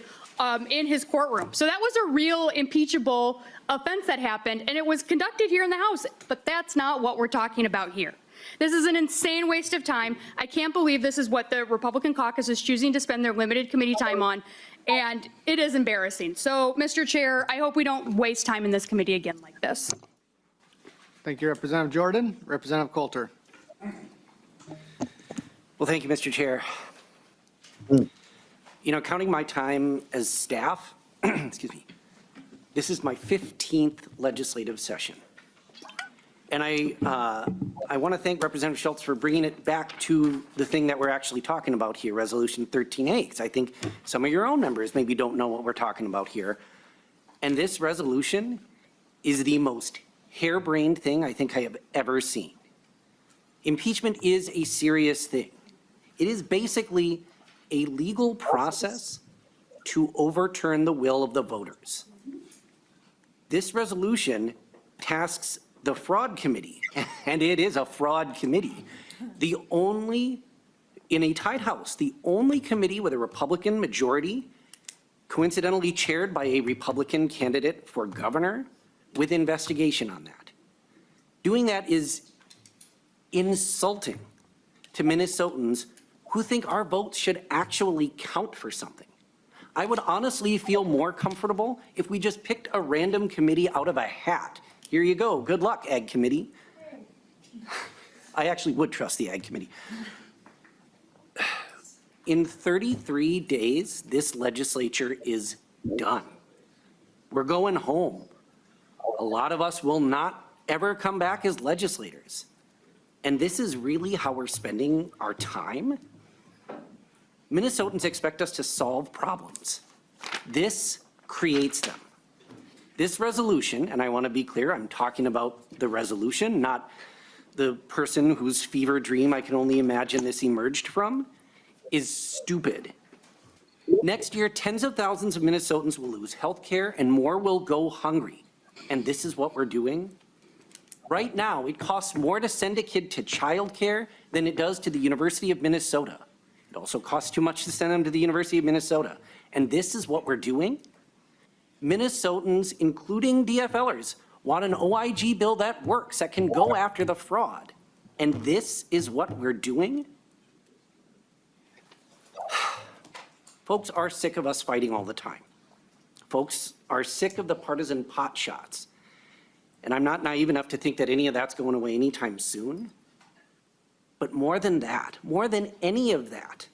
in his courtroom. So that was a real impeachable offense that happened, and it was conducted here in the House. But that's not what we're talking about here. This is an insane waste of time. I can't believe this is what the Republican caucus is choosing to spend their limited committee time on, and it is embarrassing. So, Mr. Chair, I hope we don't waste time in this committee again like this. Thank you, Representative Jordan. Representative Coulter. Well, thank you, Mr. Chair. You know, counting my time as staff, excuse me, this is my 15th legislative session. And I want to thank Representative Schultz for bringing it back to the thing that we're actually talking about here, Resolution 13A, because I think some of your own members maybe don't know what we're talking about here. And this resolution is the most harebrained thing I think I have ever seen. Impeachment is a serious thing. It is basically a legal process to overturn the will of the voters. This resolution tasks the fraud committee, and it is a fraud committee, in a tight house, the only committee with a Republican majority, coincidentally chaired by a Republican candidate for governor, with investigation on that. Doing that is insulting to Minnesotans who think our votes should actually count for something. I would honestly feel more comfortable if we just picked a random committee out of a hat. Here you go. Good luck, Ag Committee. I actually would trust the Ag Committee. In 33 days, this legislature is done. We're going home. A lot of us will not ever come back as legislators. And this is really how we're spending our time? Minnesotans expect us to solve problems. This creates them. This resolution, and I want to be clear, I'm talking about the resolution, not the person whose fever dream I can only imagine this emerged from, is stupid. Next year, tens of thousands of Minnesotans will lose health care and more will go hungry. And this is what we're doing? Right now, it costs more to send a kid to childcare than it does to the University of Minnesota. It also costs too much to send them to the University of Minnesota. And this is what we're doing? Minnesotans, including DFLers, want an OIG bill that works, that can go after the fraud. And this is what we're doing? Folks are sick of us fighting all the time. Folks are sick of the partisan pot shots. And I'm not naive enough to think that any of that's going away anytime soon. But more than that, more than any of that,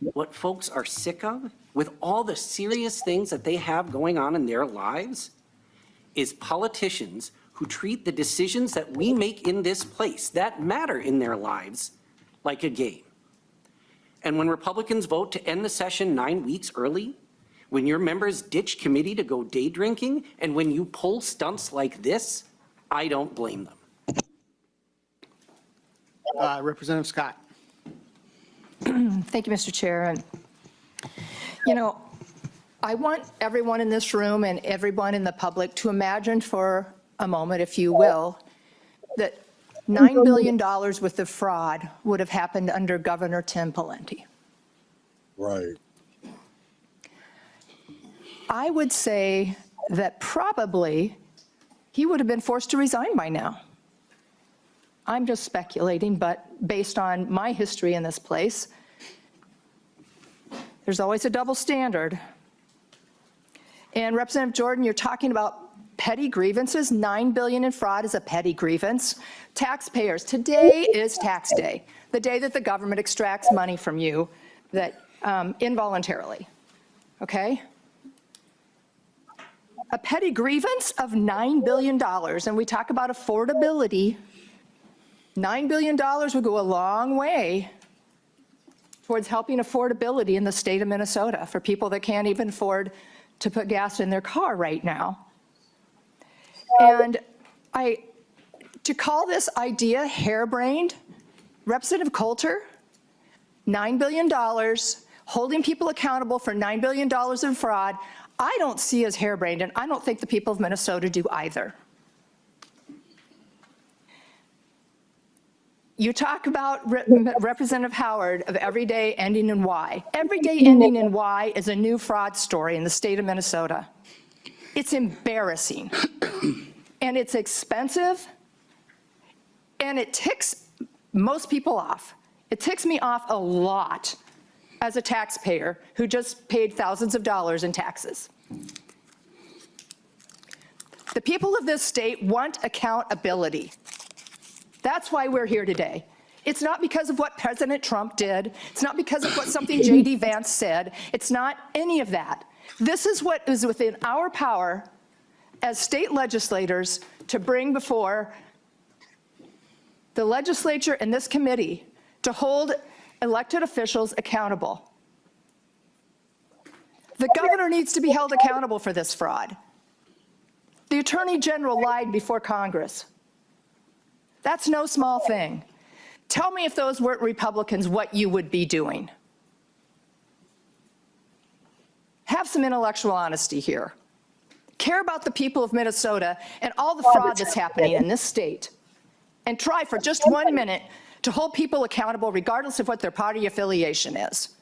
what folks are sick of, with all the serious things that they have going on in their lives, is politicians who treat the decisions that we make in this place that matter in their lives like a game. And when Republicans vote to end the session 9 weeks early, when your members ditch committee to go day drinking, and when you pull stunts like this, I don't blame them. Representative Scott. Thank you, Mr. Chair. And, you know, I want everyone in this room and everyone in the public to imagine for a moment, if you will, that $9 billion worth of fraud would have happened under Governor Tim Pawlenty. Right. I would say that probably he would have been forced to resign by now. I'm just speculating, but based on my history in this place, there's always a double standard. And Representative Jordan, you're talking about petty grievances. $9 billion in fraud is a petty grievance. Taxpayers, today is tax day, the day that the government extracts money from you that involuntarily, okay? A petty grievance of $9 billion, and we talk about affordability, $9 billion would go a long way towards helping affordability in the state of Minnesota for people that can't even afford to put gas in their car right now. And to call this idea harebrained, Representative Coulter, $9 billion, holding people accountable for $9 billion in fraud, I don't see as harebrained, and I don't think the people of Minnesota do either. You talk about Representative Howard of every day ending in Y. Every day ending in Y is a new fraud story in the state of Minnesota. It's embarrassing, and it's expensive, and it ticks most people off. It ticks me off a lot as a taxpayer who just paid thousands of dollars in taxes. The people of this state want accountability. That's why we're here today. It's not because of what President Trump did. It's not because of what something J.D. Vance said. It's not any of that. This is what is within our power as state legislators to bring before the legislature and this committee to hold elected officials accountable. The governor needs to be held accountable for this fraud. The Attorney General lied before Congress. That's no small thing. Tell me if those weren't Republicans what you would be doing. Have some intellectual honesty here. Care about the people of Minnesota and all the fraud that's happening in this state. And try for just 1 minute to hold people accountable regardless of what their party affiliation is.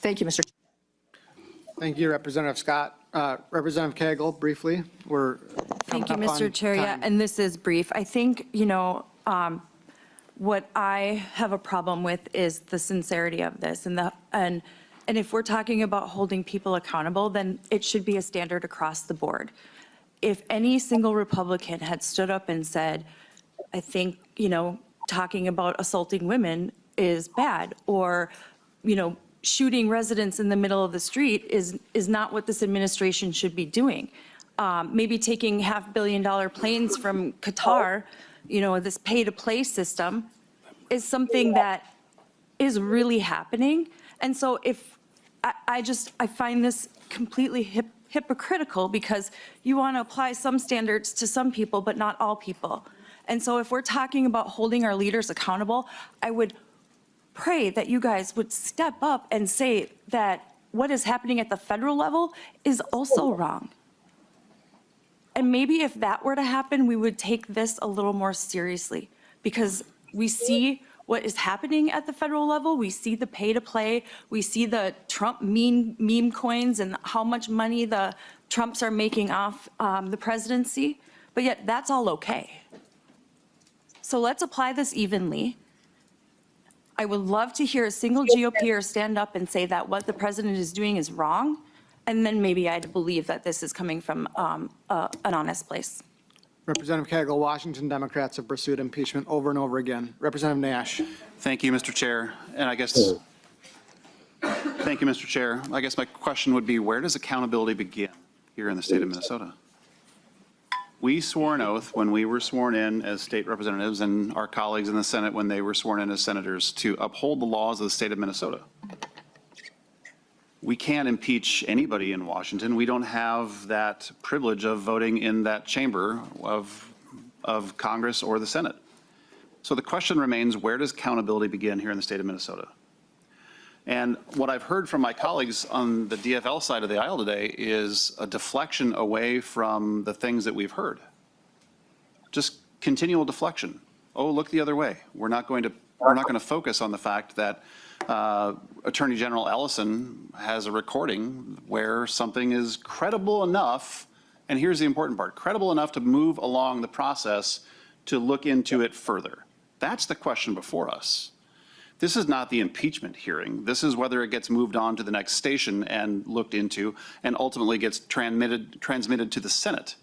Thank you, Mr. Thank you, Representative Scott. Representative Cagle, briefly. Thank you, Mr. Chair. Yeah, and this is brief. I think, you know, what I have a problem with is the sincerity of this, and if we're talking about holding people accountable, then it should be a standard across the board. If any single Republican had stood up and said, I think, you know, talking about assaulting women is bad, or, you know, shooting residents in the middle of the street is not what this administration should be doing. Maybe taking $500 million planes from Qatar, this pay-to-play system, is something that is really happening. And so I find this completely hypocritical, because you want to apply some standards to some people, but not all people. And so if we're talking about holding our leaders accountable, I would pray that you guys would step up and say that what is happening at the federal level is also wrong. And maybe if that were to happen, we would take this a little more seriously, because we see what is happening at the federal level. We see the pay to play. We see the Trump meme coins and how much money the Trumps are making off the presidency. But yet that's all okay. So let's apply this evenly. I would love to hear a single GOPer stand up and say that what the president is doing is wrong. And then maybe I'd believe that this is coming from an honest place. Representative Cagle, Washington Democrats have pursued impeachment over and over again. Representative Nash. Thank you, Mr. Chair. And I guess, thank you, Mr. Chair. I guess my question would be, where does accountability begin here in the state of Minnesota? We swore an oath when we were sworn in as state representatives, and our colleagues in the Senate when they were sworn in as senators, to uphold the laws of the state of Minnesota. We can't impeach anybody in Washington. We don't have that privilege of voting in that chamber of Congress or the Senate. So the question remains, where does accountability begin here in the state of Minnesota? And what I've heard from my colleagues on the DFL side of the aisle today is a deflection away from the things that we've heard. Just continual deflection. Oh, look the other way. We're not going to focus on the fact that Attorney General Ellison has a recording where something is credible enough, and here's the important part, credible enough to move along the process to look into it further. That's the question before us. This is not the impeachment hearing. This is whether it gets moved on to the next station and looked into and ultimately gets transmitted to the Senate.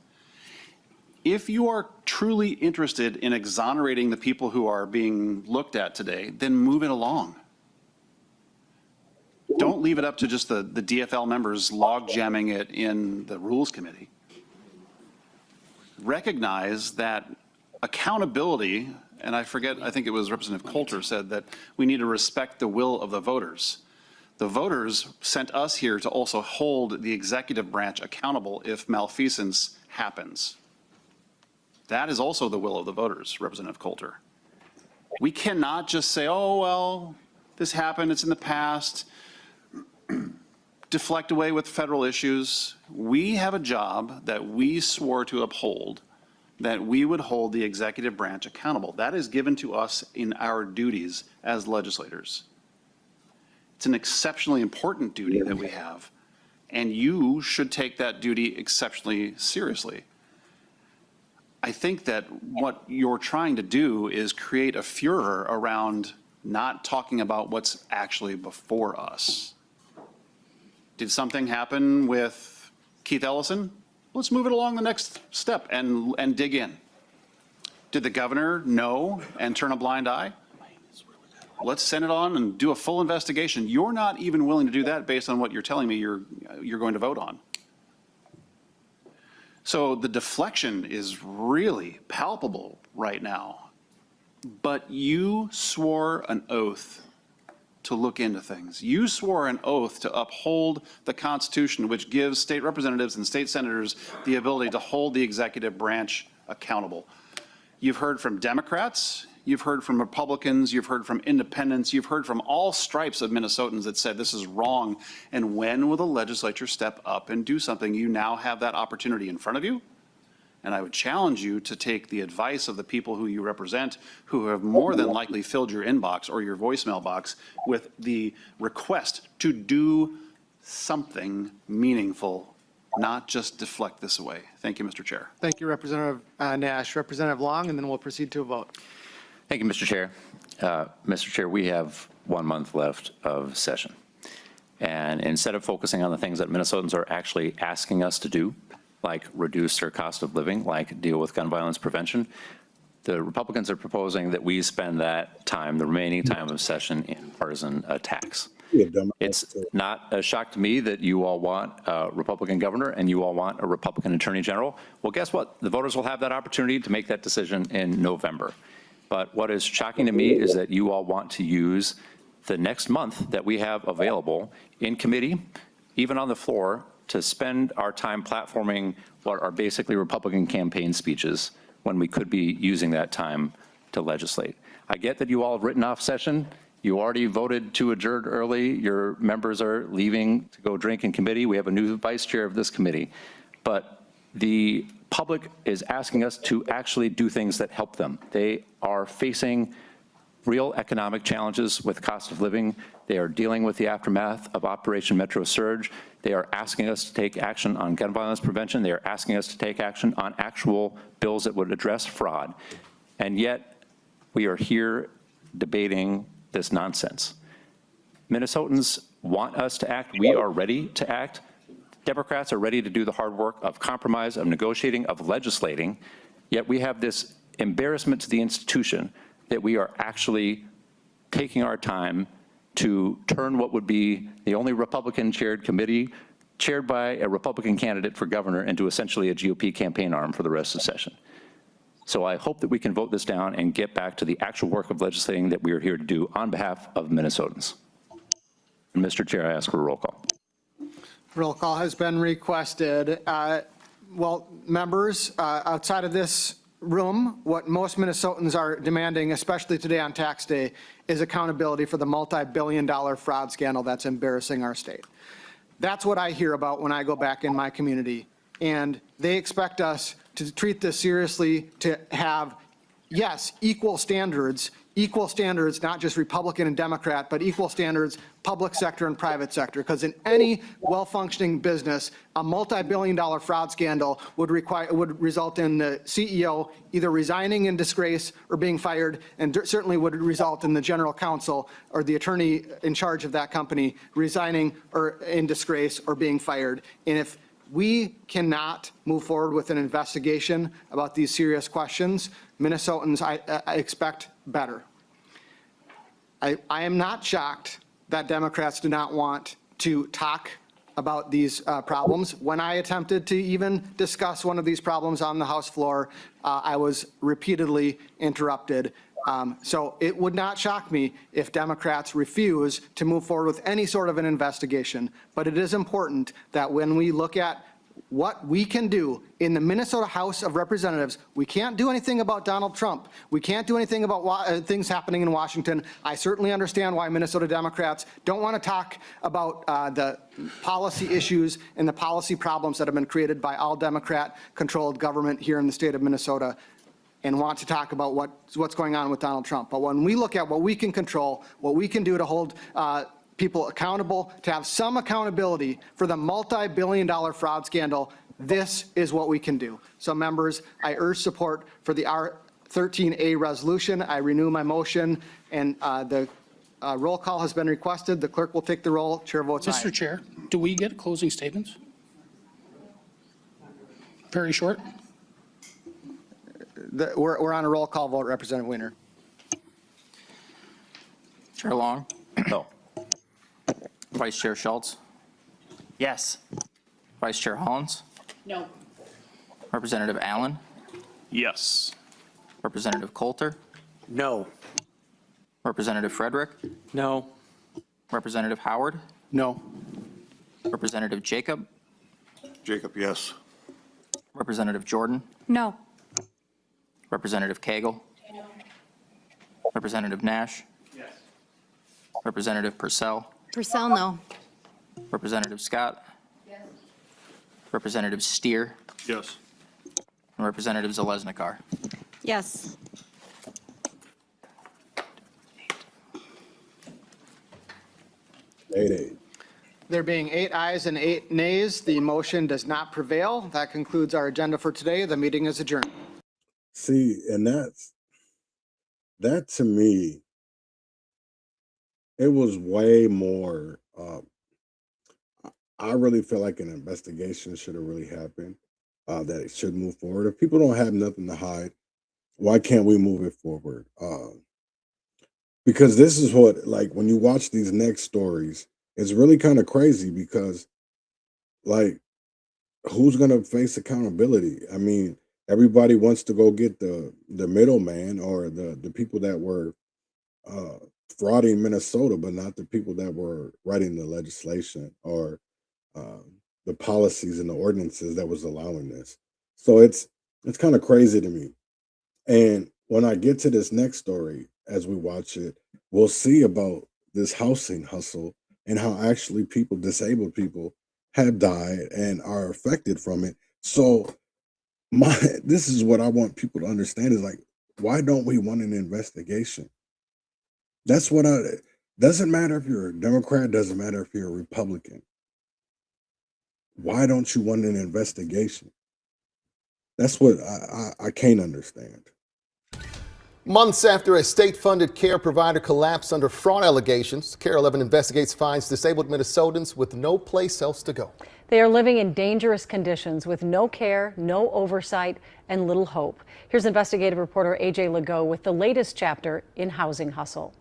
If you are truly interested in exonerating the people who are being looked at today, then move it along. Don't leave it up to just the DFL members log jamming it in the Rules Committee. Recognize that accountability, and I think it was Representative Coulter said that we need to respect the will of the voters. The voters sent us here to also hold the executive branch accountable if malfeasance happens. That is also the will of the voters, Representative Coulter. We cannot just say, oh, well, this happened, it's in the past, deflect away with federal issues. We have a job that we swore to uphold, that we would hold the executive branch accountable. That is given to us in our duties as legislators. It's an exceptionally important duty that we have, and you should take that duty exceptionally seriously. I think that what you're trying to do is create a furor around not talking about what's actually before us. Did something happen with Keith Ellison? Let's move it along the next step and dig in. Did the governor know and turn a blind eye? Let's send it on and do a full investigation. You're not even willing to do that based on what you're telling me you're going to vote on. So the deflection is really palpable right now. But you swore an oath to look into things. You swore an oath to uphold the Constitution, which gives state representatives and state senators the ability to hold the executive branch accountable. You've heard from Democrats, you've heard from Republicans, you've heard from independents, you've heard from all stripes of Minnesotans that said this is wrong. And when will the legislature step up and do something? You now have that opportunity in front of you. And I would challenge you to take the advice of the people who you represent, who have more than likely filled your inbox or your voicemail box with the request to do something meaningful, not just deflect this away. Thank you, Mr. Chair. Thank you, Representative Nash. Representative Long, and then we'll proceed to a vote. Thank you, Mr. Chair. Mr. Chair, we have 1 month left of session. And instead of focusing on the things that Minnesotans are actually asking us to do, like reduce their cost of living, like deal with gun violence prevention, The Republicans are proposing that we spend that time, the remaining time of session, in partisan attacks. It's not a shock to me that you all want a Republican governor and you all want a Republican attorney general. Well, guess what? The voters will have that opportunity to make that decision in November. But what is shocking to me is that you all want to use the next month that we have available in committee, even on the floor, to spend our time platforming what are basically Republican campaign speeches when we could be using that time to legislate. I get that you all have written off session. You already voted to adjourn early. Your members are leaving to go drink in committee. We have a new vice chair of this committee. But the public is asking us to actually do things that help them. They are facing real economic challenges with cost of living. They are dealing with the aftermath of Operation Metro Surge. They are asking us to take action on gun violence prevention. They are asking us to take action on actual bills that would address fraud. And yet, we are here debating this nonsense. Minnesotans want us to act. We are ready to act. Democrats are ready to do the hard work of compromise, of negotiating, of legislating. Yet we have this embarrassment to the institution that we are actually taking our time to turn what would be the only Republican-chaired committee, chaired by a Republican candidate for governor, into essentially a GOP campaign arm for the rest of the session. So I hope that we can vote this down and get back to the actual work of legislating that we are here to do on behalf of Minnesotans. And Mr. Chair, I ask for a roll call. Roll call has been requested. Well, members, outside of this room, what most Minnesotans are demanding, especially today on tax day, is accountability for the multi-billion-dollar fraud scandal that's embarrassing our state. That's what I hear about when I go back in my community. And they expect us to treat this seriously, to have, yes, equal standards, not just Republican and Democrat, but equal standards, public sector and private sector. Because in any well-functioning business, a multi-billion-dollar fraud scandal would result in the CEO either resigning in disgrace or being fired, and certainly would result in the general counsel or the attorney in charge of that company resigning or in disgrace or being fired. And if we cannot move forward with an investigation about these serious questions, Minnesotans, I expect better. I am not shocked that Democrats do not want to talk about these problems. When I attempted to even discuss one of these problems on the House floor, I was repeatedly interrupted. So it would not shock me if Democrats refuse to move forward with any sort of an investigation. But it is important that when we look at what we can do in the Minnesota House of Representatives, we can't do anything about Donald Trump. We can't do anything about things happening in Washington. I certainly understand why Minnesota Democrats don't want to talk about the policy issues and the policy problems that have been created by all Democrat-controlled government here in the state of Minnesota, and want to talk about what's going on with Donald Trump. But when we look at what we can control, what we can do to hold people accountable, to have some accountability for the multi-billion-dollar fraud scandal, this is what we can do. So members, I urge support for the R13A resolution. I renew my motion, and the roll call has been requested. The clerk will take the roll. Chair votes aye. Mr. Chair, do we get closing statements? Very short. We're on a roll call vote, Representative Weiner. Chair Long? No. Vice Chair Schultz? Yes. Vice Chair Hollins? No. Representative Allen? Yes. Representative Coulter? No. Representative Frederick? No. Representative Howard? No. Representative Jacob? Jacob, yes. Representative Jordan? No. Representative Cagle? Representative Nash? Yes. Representative Purcell? Purcell, no. Representative Scott? Yes. Representative Steer? Yes. And Representative Zalesnikar? Yes. Eight. There being 8 ayes and 8 nays, the motion does not prevail. That concludes our agenda for today. The meeting is adjourned. See, and that to me, it was way more. I really feel like an investigation should have really happened. That it should move forward. If people don't have nothing to hide, Why can't we move it forward? Because this is what, like, when you watch these next stories, it's really kind of crazy because, like, who's going to face accountability? I mean, everybody wants to go get the middleman or the people that were frauding Minnesota, but not the people that were writing the legislation or the policies and the ordinances that was allowing this. So it's kind of crazy to me. And when I get to this next story, as we watch it, we'll see about this housing hustle and how actually people, disabled people, have died and are affected from it. So this is what I want people to understand is like, why don't we want an investigation? That's what doesn't matter if you're a Democrat, doesn't matter if you're a Republican. Why don't you want an investigation? That's what I can't understand. Months after a state-funded care provider collapsed under fraud allegations, Care 11 investigates finds disabled Minnesotans with no place else to go. They are living in dangerous conditions with no care, no oversight, and little hope. Here's investigative reporter AJ Legault with the latest chapter in Housing Hustle.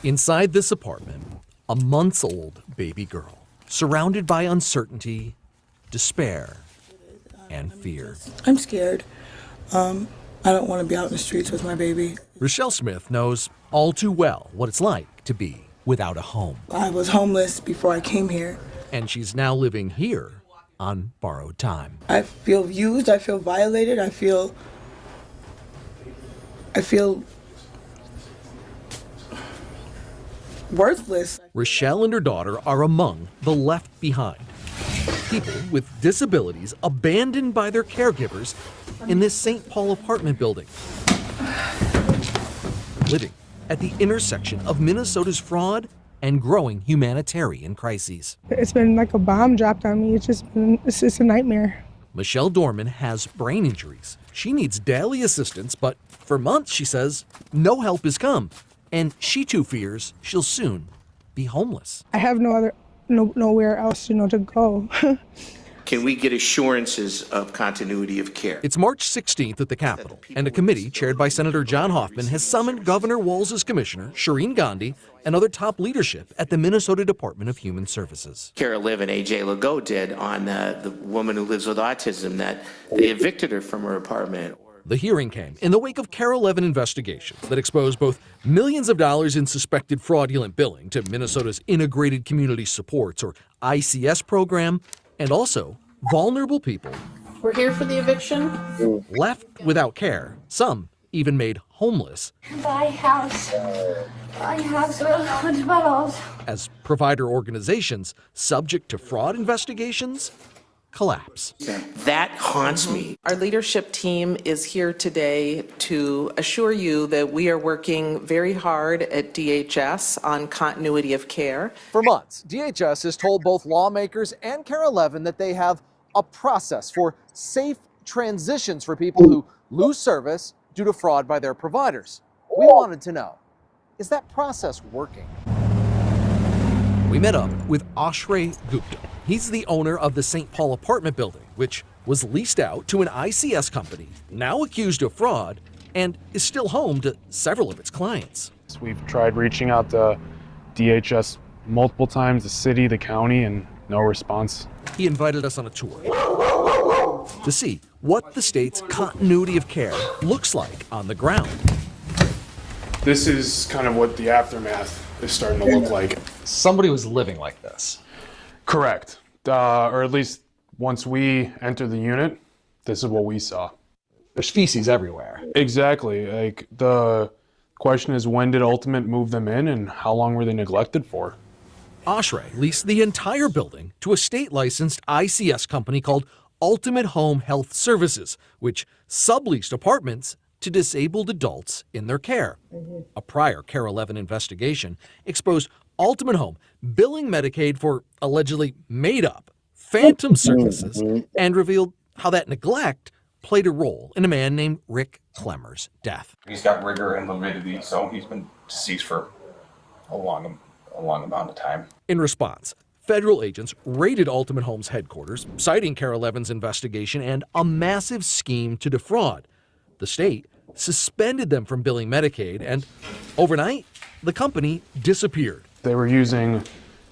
Inside this apartment, a months-old baby girl, surrounded by uncertainty, despair, and fear. I'm scared. I don't want to be out in the streets with my baby. Rochelle Smith knows all too well what it's like to be without a home. I was homeless before I came here. And she's now living here on borrowed time. I feel used, I feel violated, I feel worthless. Rochelle and her daughter are among the left behind. People with disabilities abandoned by their caregivers in this St. Paul apartment building. Living at the intersection of Minnesota's fraud and growing humanitarian crises. It's been like a bomb dropped on me. It's just a nightmare. Michelle Dorman has brain injuries. She needs daily assistance, but for months, she says, no help has come. And she too fears she'll soon be homeless. I have nowhere else, to go. Can we get assurances of continuity of care? It's March 16th at the Capitol, and a committee chaired by Senator John Hoffman has summoned Governor Walz's commissioner, Shireen Gandhi, and other top leadership at the Minnesota Department of Human Services. Care 11 AJ Legault did on the woman who lives with autism that they evicted her from her apartment. The hearing came in the wake of Care 11 investigations that exposed both millions of dollars in suspected fraudulent billing to Minnesota's Integrated Community Supports, or ICS program, and also vulnerable people. We're here for the eviction. Left without care, some even made homeless. My house with puddles. As provider organizations subject to fraud investigations collapse. That haunts me. Our leadership team is here today to assure you that we are working very hard at DHS on continuity of care. For months, DHS has told both lawmakers and Care 11 that they have a process for safe transitions for people who lose service due to fraud by their providers. We wanted to know, is that process working? We met up with Ashray Gupta. He's the owner of the St. Paul apartment building, which was leased out to an ICS company, now accused of fraud, and is still home to several of its clients. We've tried reaching out to DHS multiple times, the city, the county, and no response. He invited us on a tour to see what the state's continuity of care looks like on the ground. This is kind of what the aftermath is starting to look like. Somebody was living like this. Correct. Or at least once we entered the unit, this is what we saw. There's feces everywhere. Exactly. Like, the question is, when did Ultimate move them in and how long were they neglected for? Ashray leased the entire building to a state-licensed ICS company called Ultimate Home Health Services, which subleased apartments to disabled adults in their care. A prior Care 11 investigation exposed Ultimate Home billing Medicaid for allegedly made-up phantom services and revealed how that neglect played a role in a man named Rick Clemmer's death. He's got rigor and lividity, so he's been deceased for a long amount of time. In response, federal agents raided Ultimate Homes headquarters, citing Cara Levin's investigation and a massive scheme to defraud. The state suspended them from billing Medicaid, and overnight, the company disappeared. They were using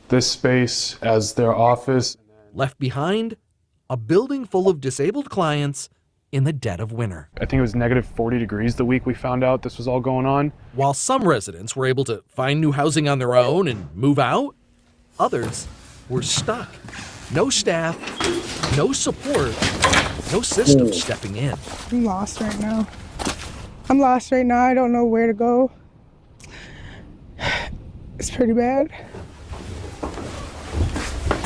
this space as their office. Left behind, a building full of disabled clients in the dead of winter. I think it was negative 40 degrees the week we found out this was all going on. While some residents were able to find new housing on their own and move out, others were stuck. No staff, no support, no system stepping in. I'm lost right now. I don't know where to go. It's pretty bad.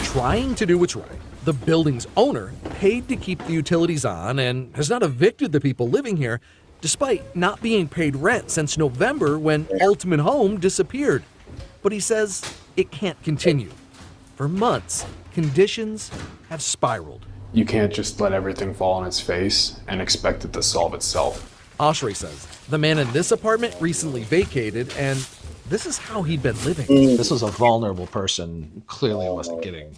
Trying to do what's right, the building's owner paid to keep the utilities on and has not evicted the people living here, despite not being paid rent since November when Ultimate Home disappeared. But he says it can't continue. For months, conditions have spiraled. You can't just let everything fall on its face and expect it to solve itself. Ashray says the man in this apartment recently vacated, and this is how he'd been living. This was a vulnerable person who clearly wasn't getting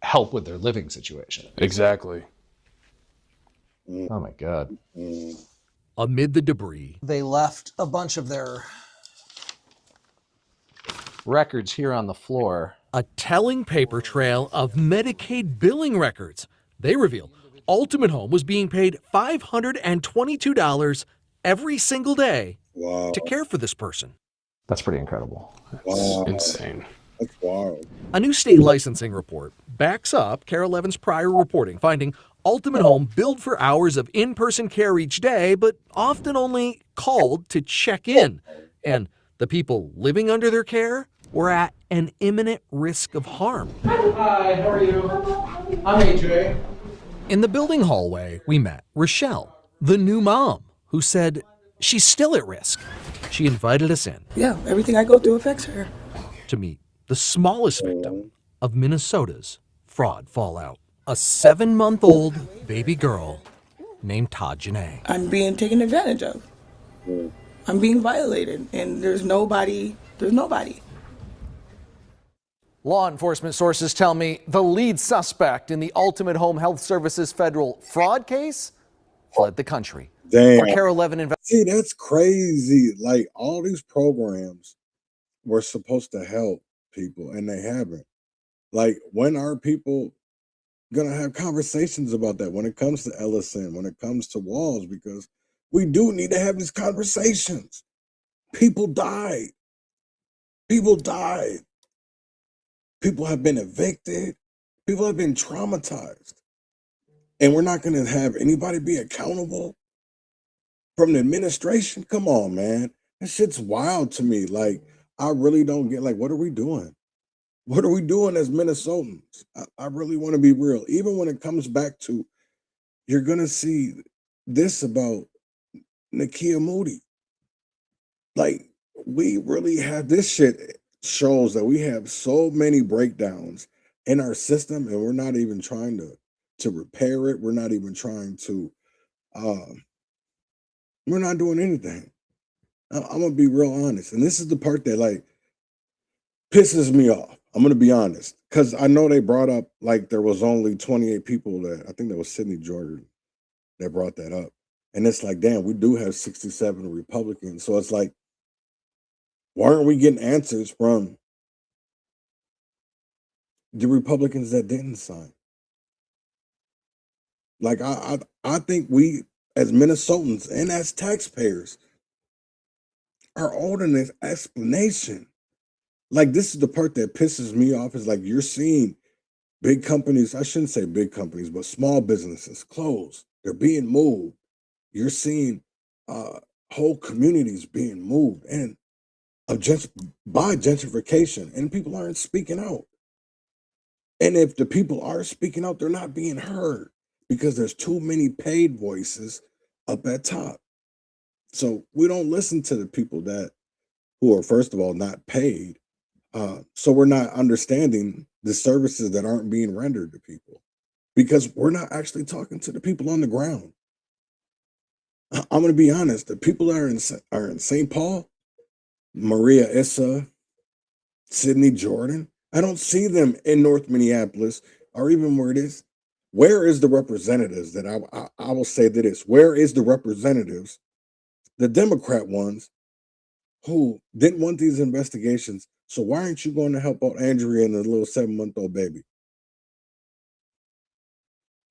help with their living situation. Exactly. Oh my God. Amid the debris, They left a bunch of their records here on the floor. a telling paper trail of Medicaid billing records. They reveal Ultimate Home was being paid $522 every single day to care for this person. That's pretty incredible. It's insane. That's wild. A new state licensing report backs up Cara Levin's prior reporting, finding Ultimate Home billed for hours of in-person care each day, but often only called to check in. And the people living under their care were at an imminent risk of harm. Hi, how are you? I'm AJ. In the building hallway, we met Rochelle, the new mom, who said she's still at risk. She invited us in Yeah, everything I go through affects her. to meet the smallest victim of Minnesota's fraud fallout. A 7-month-old baby girl named Todd Janae. I'm being taken advantage of. I'm being violated, and there's nobody. Law enforcement sources tell me the lead suspect in the Ultimate Home Health Services federal fraud case fled the country. Damn. Our Cara Levin See, that's crazy. Like, all these programs were supposed to help people, and they haven't. Like, when are people gonna have conversations about that when it comes to Ellison, when it comes to Walls? Because we do need to have these conversations. People died. People died. People have been evicted. People have been traumatized. And we're not gonna have anybody be accountable from the administration? Come on, man. That shit's wild to me. Like, I really don't get, like, what are we doing? What are we doing as Minnesotans? I really want to be real. Even when it comes back to, you're going to see this about Nekeya Moody. Like, we really have, this shit shows that we have so many breakdowns in our system, and we're not even trying to repair it. We're not even trying to, we're not doing anything. I'm going to be real honest. And this is the part that, like, pisses me off. I'm going to be honest, because I know they brought up, like, there was only 28 people that, I think that was Sidney Jordan that brought that up. And it's like, damn, we do have 67 Republicans. So it's like, why aren't we getting answers from the Republicans that didn't sign? Like, I think we, as Minnesotans and as taxpayers, are owed an explanation. Like, this is the part that pisses me off, is like, you're seeing big companies, I shouldn't say big companies, but small businesses close. They're being moved. You're seeing whole communities being moved and by gentrification, and people aren't speaking out. And if the people are speaking out, they're not being heard because there's too many paid voices up at top. So we don't listen to the people who are, first of all, not paid. So we're not understanding the services that aren't being rendered to people because we're not actually talking to the people on the ground. I'm going to be honest. The people that are in St. Paul, Maria Issa, Sidney Jordan, I don't see them in North Minneapolis or even where it is. Where is the representatives that I will say that is? Where is the representatives, the Democrat ones, who didn't want these investigations? So why aren't you going to help out Andrea and the little 7-month-old baby?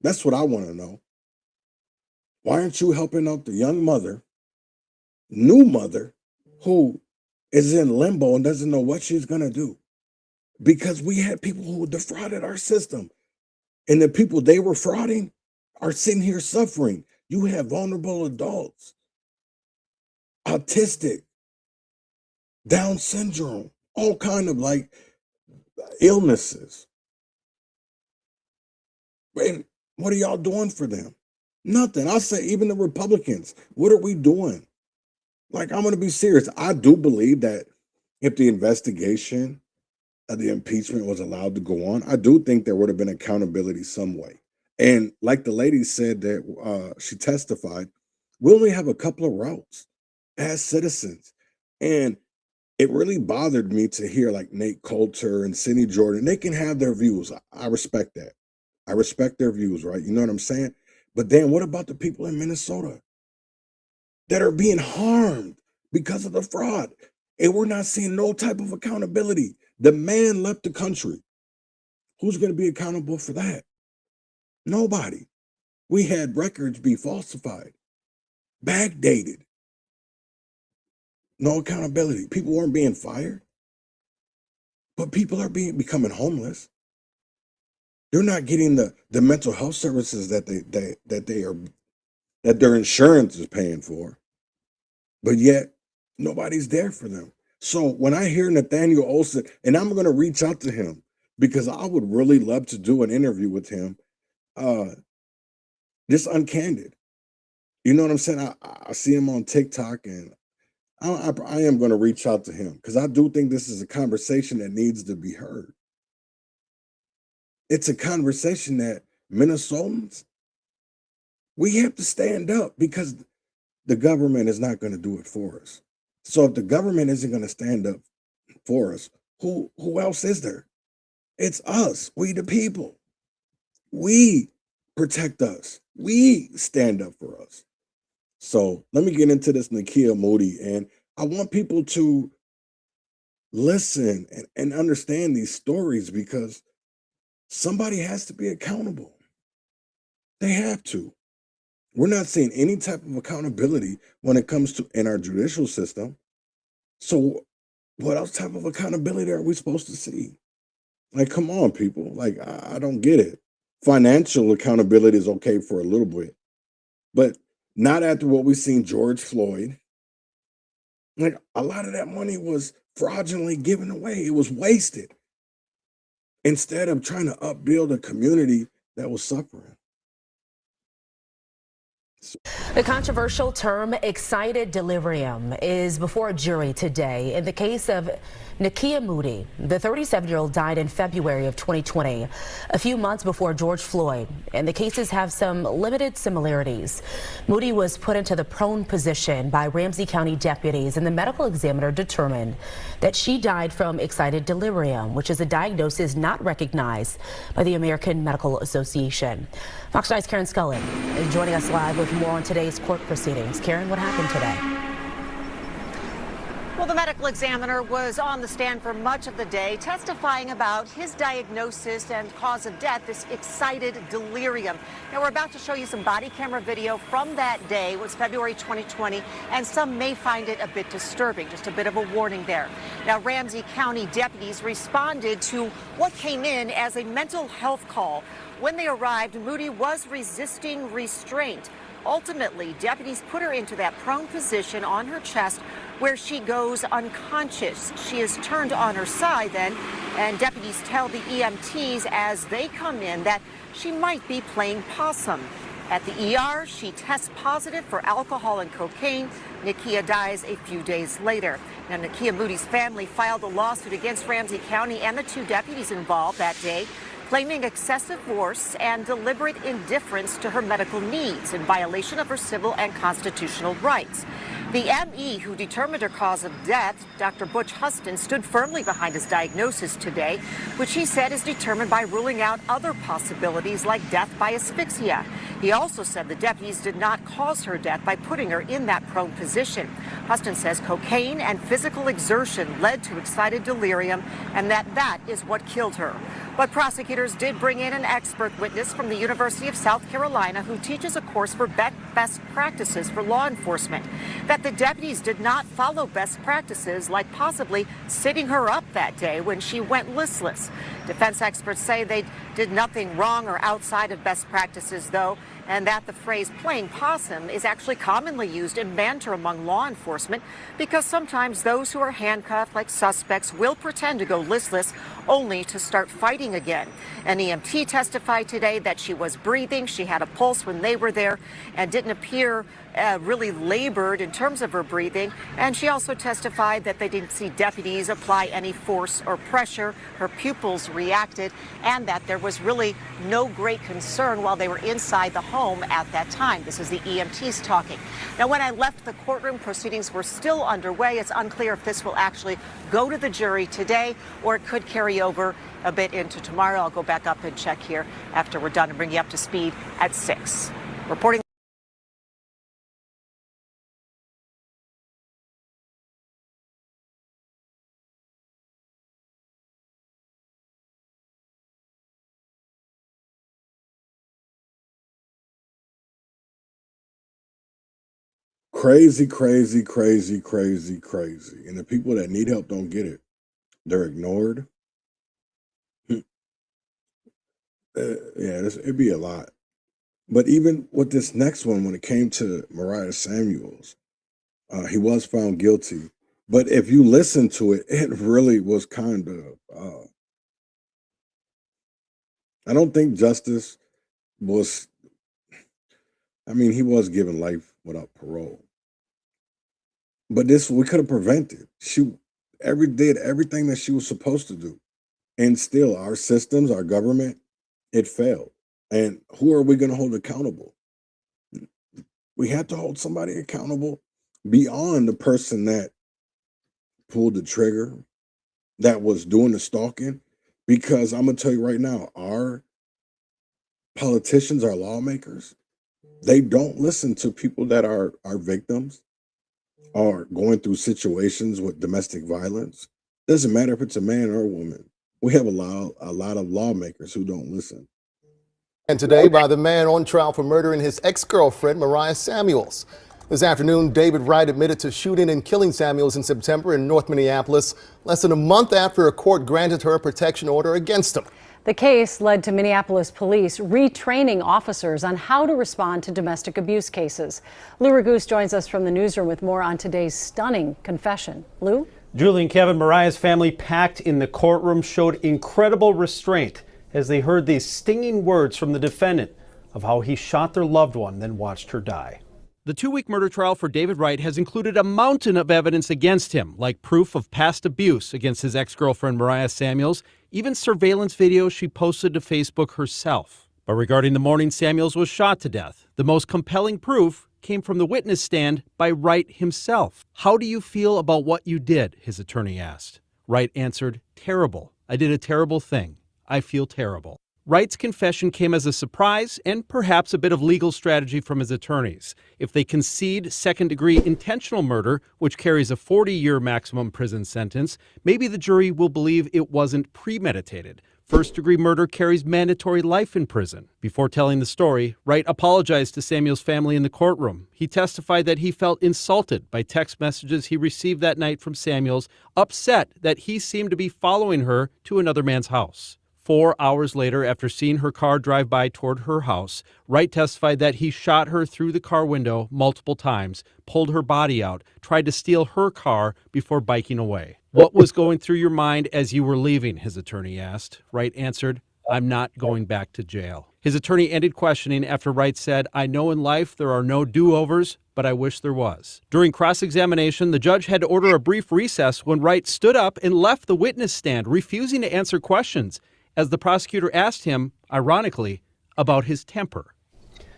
That's what I want to know. Why aren't you helping out the young mother, new mother, who is in limbo and doesn't know what she's going to do? Because we had people who defrauded our system. And the people they were frauding are sitting here suffering. You have vulnerable adults, autistic, Down syndrome, all kind of like illnesses. And what are y'all doing for them? Nothing. I say even the Republicans, what are we doing? Like, I'm going to be serious. I do believe that if the investigation of the impeachment was allowed to go on, I do think there would have been accountability some way. And like the lady said that she testified, we only have a couple of routes as citizens. And it really bothered me to hear like Nate Coulter and Sidney Jordan. They can have their views. I respect that. I respect their views, right? You know what I'm saying? But then what about the people in Minnesota that are being harmed because of the fraud? And we're not seeing no type of accountability. The man left the country. Who's going to be accountable for that? Nobody. We had records be falsified, backdated. No accountability. People weren't being fired, but people are becoming homeless. They're not getting the mental health services that their insurance is paying for, but yet nobody's there for them. So when I hear Nathaniel Olson, and I'm going to reach out to him because I would really love to do an interview with him, just uncandid. You know what I'm saying? I see him on TikTok, and I am going to reach out to him because I do think this is a conversation that needs to be heard. It's a conversation that Minnesotans, we have to stand up because the government is not going to do it for us. So if the government isn't going to stand up for us, who else is there? It's us, we the people. We protect us. We stand up for us. So let me get into this Nekeya Moody, and I want people to listen and understand these stories because somebody has to be accountable. They have to. We're not seeing any type of accountability when it comes to in our judicial system. So what else type of accountability are we supposed to see? Like, come on, people. Like, I don't get it. Financial accountability is okay for a little bit, but not after what we've seen George Floyd. Like, a lot of that money was fraudulently given away. It was wasted instead of trying to upbuild a community that was suffering. The controversial term excited delirium is before a jury today in the case of Nekeya Moody. The 37-year-old died in February of 2020, a few months before George Floyd, and the cases have some limited similarities. Moody was put into the prone position by Ramsey County deputies, and the medical examiner determined that she died from excited delirium, which is a diagnosis not recognized by the American Medical Association. Fox 9's Karen Scullen is joining us live with more on today's court proceedings. Karen, what happened today? Well, the medical examiner was on the stand for much of the day, testifying about his diagnosis and cause of death, this excited delirium. Now, we're about to show you some body camera video from that day. It was February 2020, and some may find it a bit disturbing. Just a bit of a warning there. Now, Ramsey County deputies responded to what came in as a mental health call. When they arrived, Moody was resisting restraint. Ultimately, deputies put her into that prone position on her chest where she goes unconscious. She is turned on her side then, and deputies tell the EMTs as they come in that she might be playing possum. At the ER, she tests positive for alcohol and cocaine. Nekeya dies a few days later. Now, Nekeya Moody's family filed a lawsuit against Ramsey County and the two deputies involved that day, claiming excessive force and deliberate indifference to her medical needs in violation of her civil and constitutional rights. The ME who determined her cause of death, Dr. Butch Huston, stood firmly behind his diagnosis today, which he said is determined by ruling out other possibilities like death by asphyxia. He also said the deputies did not cause her death by putting her in that prone position. Huston says cocaine and physical exertion led to excited delirium and that is what killed her. But prosecutors did bring in an expert witness from the University of South Carolina who teaches a course for best practices for law enforcement. That the deputies did not follow best practices, like possibly sitting her up that day when she went listless. Defense experts say they did nothing wrong or outside of best practices, though, and that the phrase playing possum is actually commonly used in banter among law enforcement because sometimes those who are handcuffed, like suspects, will pretend to go listless only to start fighting again. An EMT testified today that she was breathing, she had a pulse when they were there, and didn't appear really labored in terms of her breathing. And she also testified that they didn't see deputies apply any force or pressure. Her pupils reacted, and that there was really no great concern while they were inside the home at that time. This is the EMTs talking. Now, when I left the courtroom, proceedings were still underway. It's unclear if this will actually go to the jury today or it could carry over a bit into tomorrow. I'll go back up and check here after we're done and bring you up to speed at 6. Reporting. Crazy, crazy, crazy, crazy, crazy. And the people that need help don't get it. They're ignored. It'd be a lot. But even with this next one, when it came to Mariah Samuels, he was found guilty. But if you listen to it, it really was kind of, I don't think justice was, he was given life without parole. But this, we could have prevented. She did everything that she was supposed to do. And still, our systems, our government, it failed. And who are we going to hold accountable? We have to hold somebody accountable beyond the person that pulled the trigger, that was doing the stalking. Because I'm going to tell you right now, our politicians, our lawmakers, they don't listen to people that are victims, are going through situations with domestic violence. Doesn't matter if it's a man or a woman. We have a lot of lawmakers who don't listen. And today by the man on trial for murdering his ex-girlfriend, Mariah Samuels. This afternoon, David Wright admitted to shooting and killing Samuels in September in North Minneapolis, less than a month after a court granted her a protection order against him. The case led to Minneapolis police retraining officers on how to respond to domestic abuse cases. Lou Raguse joins us from the newsroom with more on today's stunning confession. Lou? Julie and Kevin, Mariah's family packed in the courtroom showed incredible restraint as they heard these stinging words from the defendant of how he shot their loved one, then watched her die. The 2-week murder trial for David Wright has included a mountain of evidence against him, like proof of past abuse against his ex-girlfriend Mariah Samuels, even surveillance videos she posted to Facebook herself. But regarding the morning Samuels was shot to death, the most compelling proof came from the witness stand by Wright himself. "How do you feel about what you did?" his attorney asked. Wright answered, "Terrible. I did a terrible thing. I feel terrible." Wright's confession came as a surprise and perhaps a bit of legal strategy from his attorneys. If they concede second-degree intentional murder, which carries a 40-year maximum prison sentence, maybe the jury will believe it wasn't premeditated. First-degree murder carries mandatory life in prison. Before telling the story, Wright apologized to Samuel's family in the courtroom. He testified that he felt insulted by text messages he received that night from Samuels, upset that he seemed to be following her to another man's house. 4 hours later, after seeing her car drive by toward her house, Wright testified that he shot her through the car window multiple times, pulled her body out, tried to steal her car before biking away. "What was going through your mind as you were leaving?" his attorney asked. Wright answered, "I'm not going back to jail." His attorney ended questioning after Wright said, "I know in life there are no do-overs, but I wish there was." During cross-examination, the judge had to order a brief recess when Wright stood up and left the witness stand, refusing to answer questions, as the prosecutor asked him, ironically, about his temper.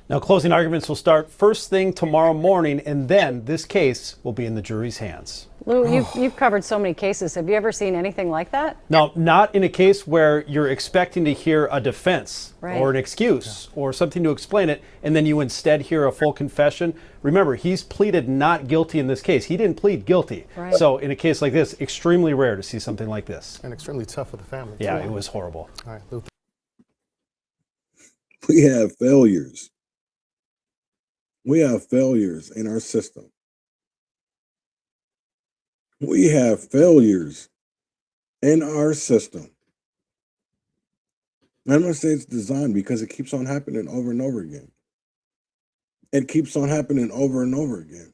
Now, closing arguments will start first thing tomorrow morning, and then this case will be in the jury's hands. Lou, you've covered so many cases. Have you ever seen anything like that? Now, not in a case where you're expecting to hear a defense or an excuse or something to explain it, and then you instead hear a full confession. Remember, he's pleaded not guilty in this case. He didn't plead guilty. Right. So in a case like this, extremely rare to see something like this. And extremely tough for the family. Yeah, too. it was horrible. All right, Lou. We have failures. We have failures in our system. We have failures in our system. And I'm going to say it's designed because it keeps on happening over and over again. It keeps on happening over and over again.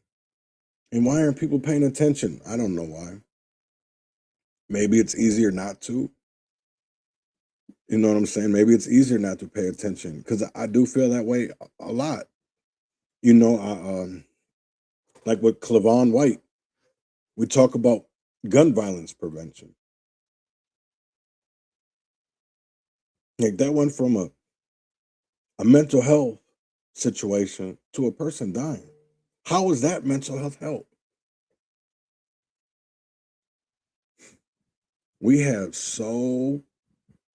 And why aren't people paying attention? I don't know why. Maybe it's easier not to. You know what I'm saying? Maybe it's easier not to pay attention because I do feel that way a lot. You know, like with Clavon White, we talk about gun violence prevention. Like that went from a mental health situation to a person dying. How is that mental health help? We have so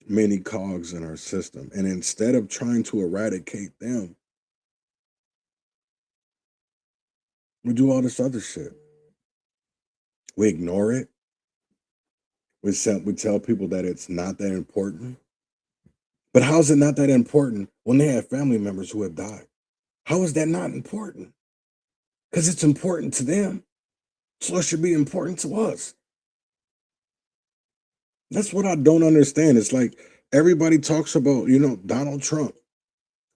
many cogs in our system, and instead of trying to eradicate them, we do all this other shit. We ignore it. We tell people that it's not that important. But how is it not that important when they have family members who have died? How is that not important? Because it's important to them. So it should be important to us. That's what I don't understand. It's like everybody talks about, you know, Donald Trump.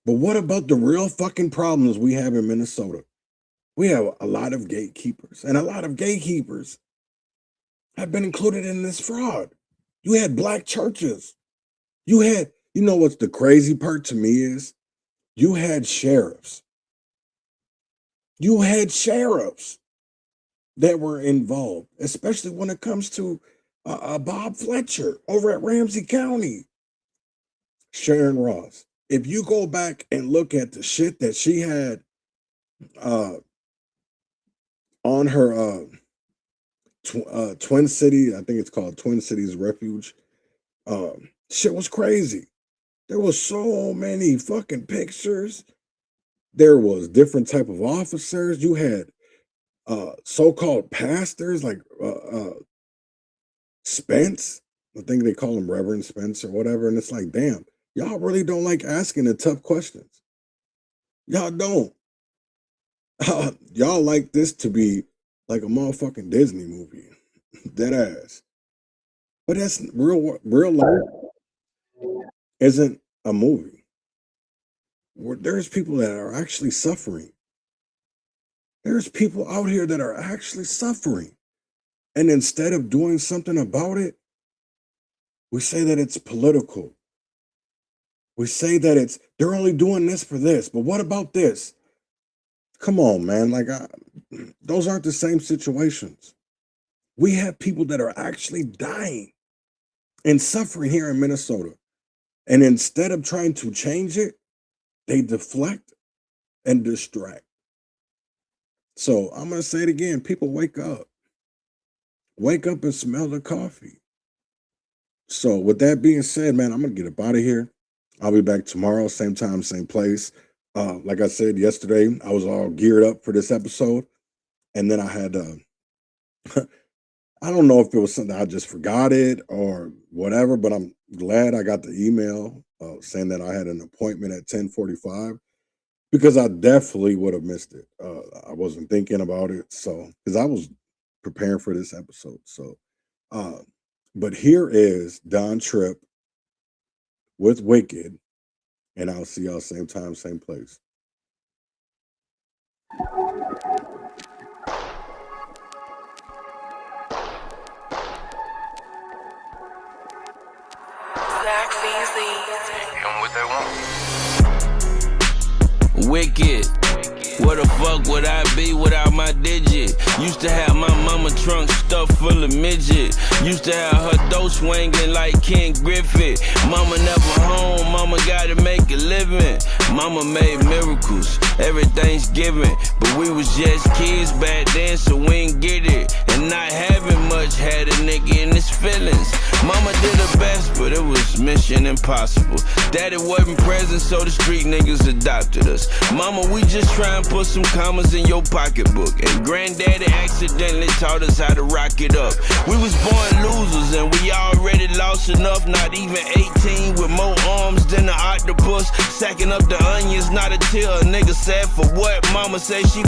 But what about the real fucking problems we have in Minnesota? We have a lot of gatekeepers, and a lot of gatekeepers have been included in this fraud. You had black churches. You know what's the crazy part to me is you had sheriffs. You had sheriffs that were involved, especially when it comes to Bob Fletcher over at Ramsey County. Sharon Ross. If you go back and look at the shit that she had on her Twin City, I think it's called Twin Cities Refuge, shit was crazy. There was so many fucking pictures. There was different type of officers. You had so-called pastors like Spence. I think they call him Reverend Spence or whatever. And it's like, damn, y'all really don't like asking the tough questions. Y'all don't. Y'all like this to be like a motherfucking Disney movie. Dead ass. But that's real life isn't a movie. There's people that are actually suffering. There's people out here that are actually suffering. And instead of doing something about it, we say that it's political. We say that they're only doing this for this. But what about this? Come on, man. Like, those aren't the same situations. We have people that are actually dying and suffering here in Minnesota. And instead of trying to change it, they deflect and distract. So I'm going to say it again. People wake up. Wake up and smell the coffee. So with that being said, man, I'm going to get up out of here. I'll be back tomorrow, same time, same place. Like I said yesterday, I was all geared up for this episode. And then I had, I don't know if it was something I just forgot it or whatever, but I'm glad I got the email saying that I had an appointment at 10:45 because I definitely would have missed it. I wasn't thinking about it. So, because I was preparing for this episode. So, but here is Don Tripp with Wicked. And I'll see y'all same time, same place. Wicked. Where the fuck would I be without my digit? Used to have my mama trunk stuffed full of midget. Used to have her throat swinging like Ken Griffith. Mama never home, mama gotta make a living. Mama made miracles every Thanksgiving, but we was just kids back then, so we ain't get it. And not having much had a nigga in his feelings. Mama did her best, but it was mission impossible. Daddy wasn't present, so the street niggas adopted us. Mama, we just try and put some commas in your pocketbook. And granddaddy accidentally taught us how to rock it up. We was born losers, and we already lost enough. Not even 18 with more arms than the octopus. Sacking up the onions, not a tear. A nigga said for what? Mama say she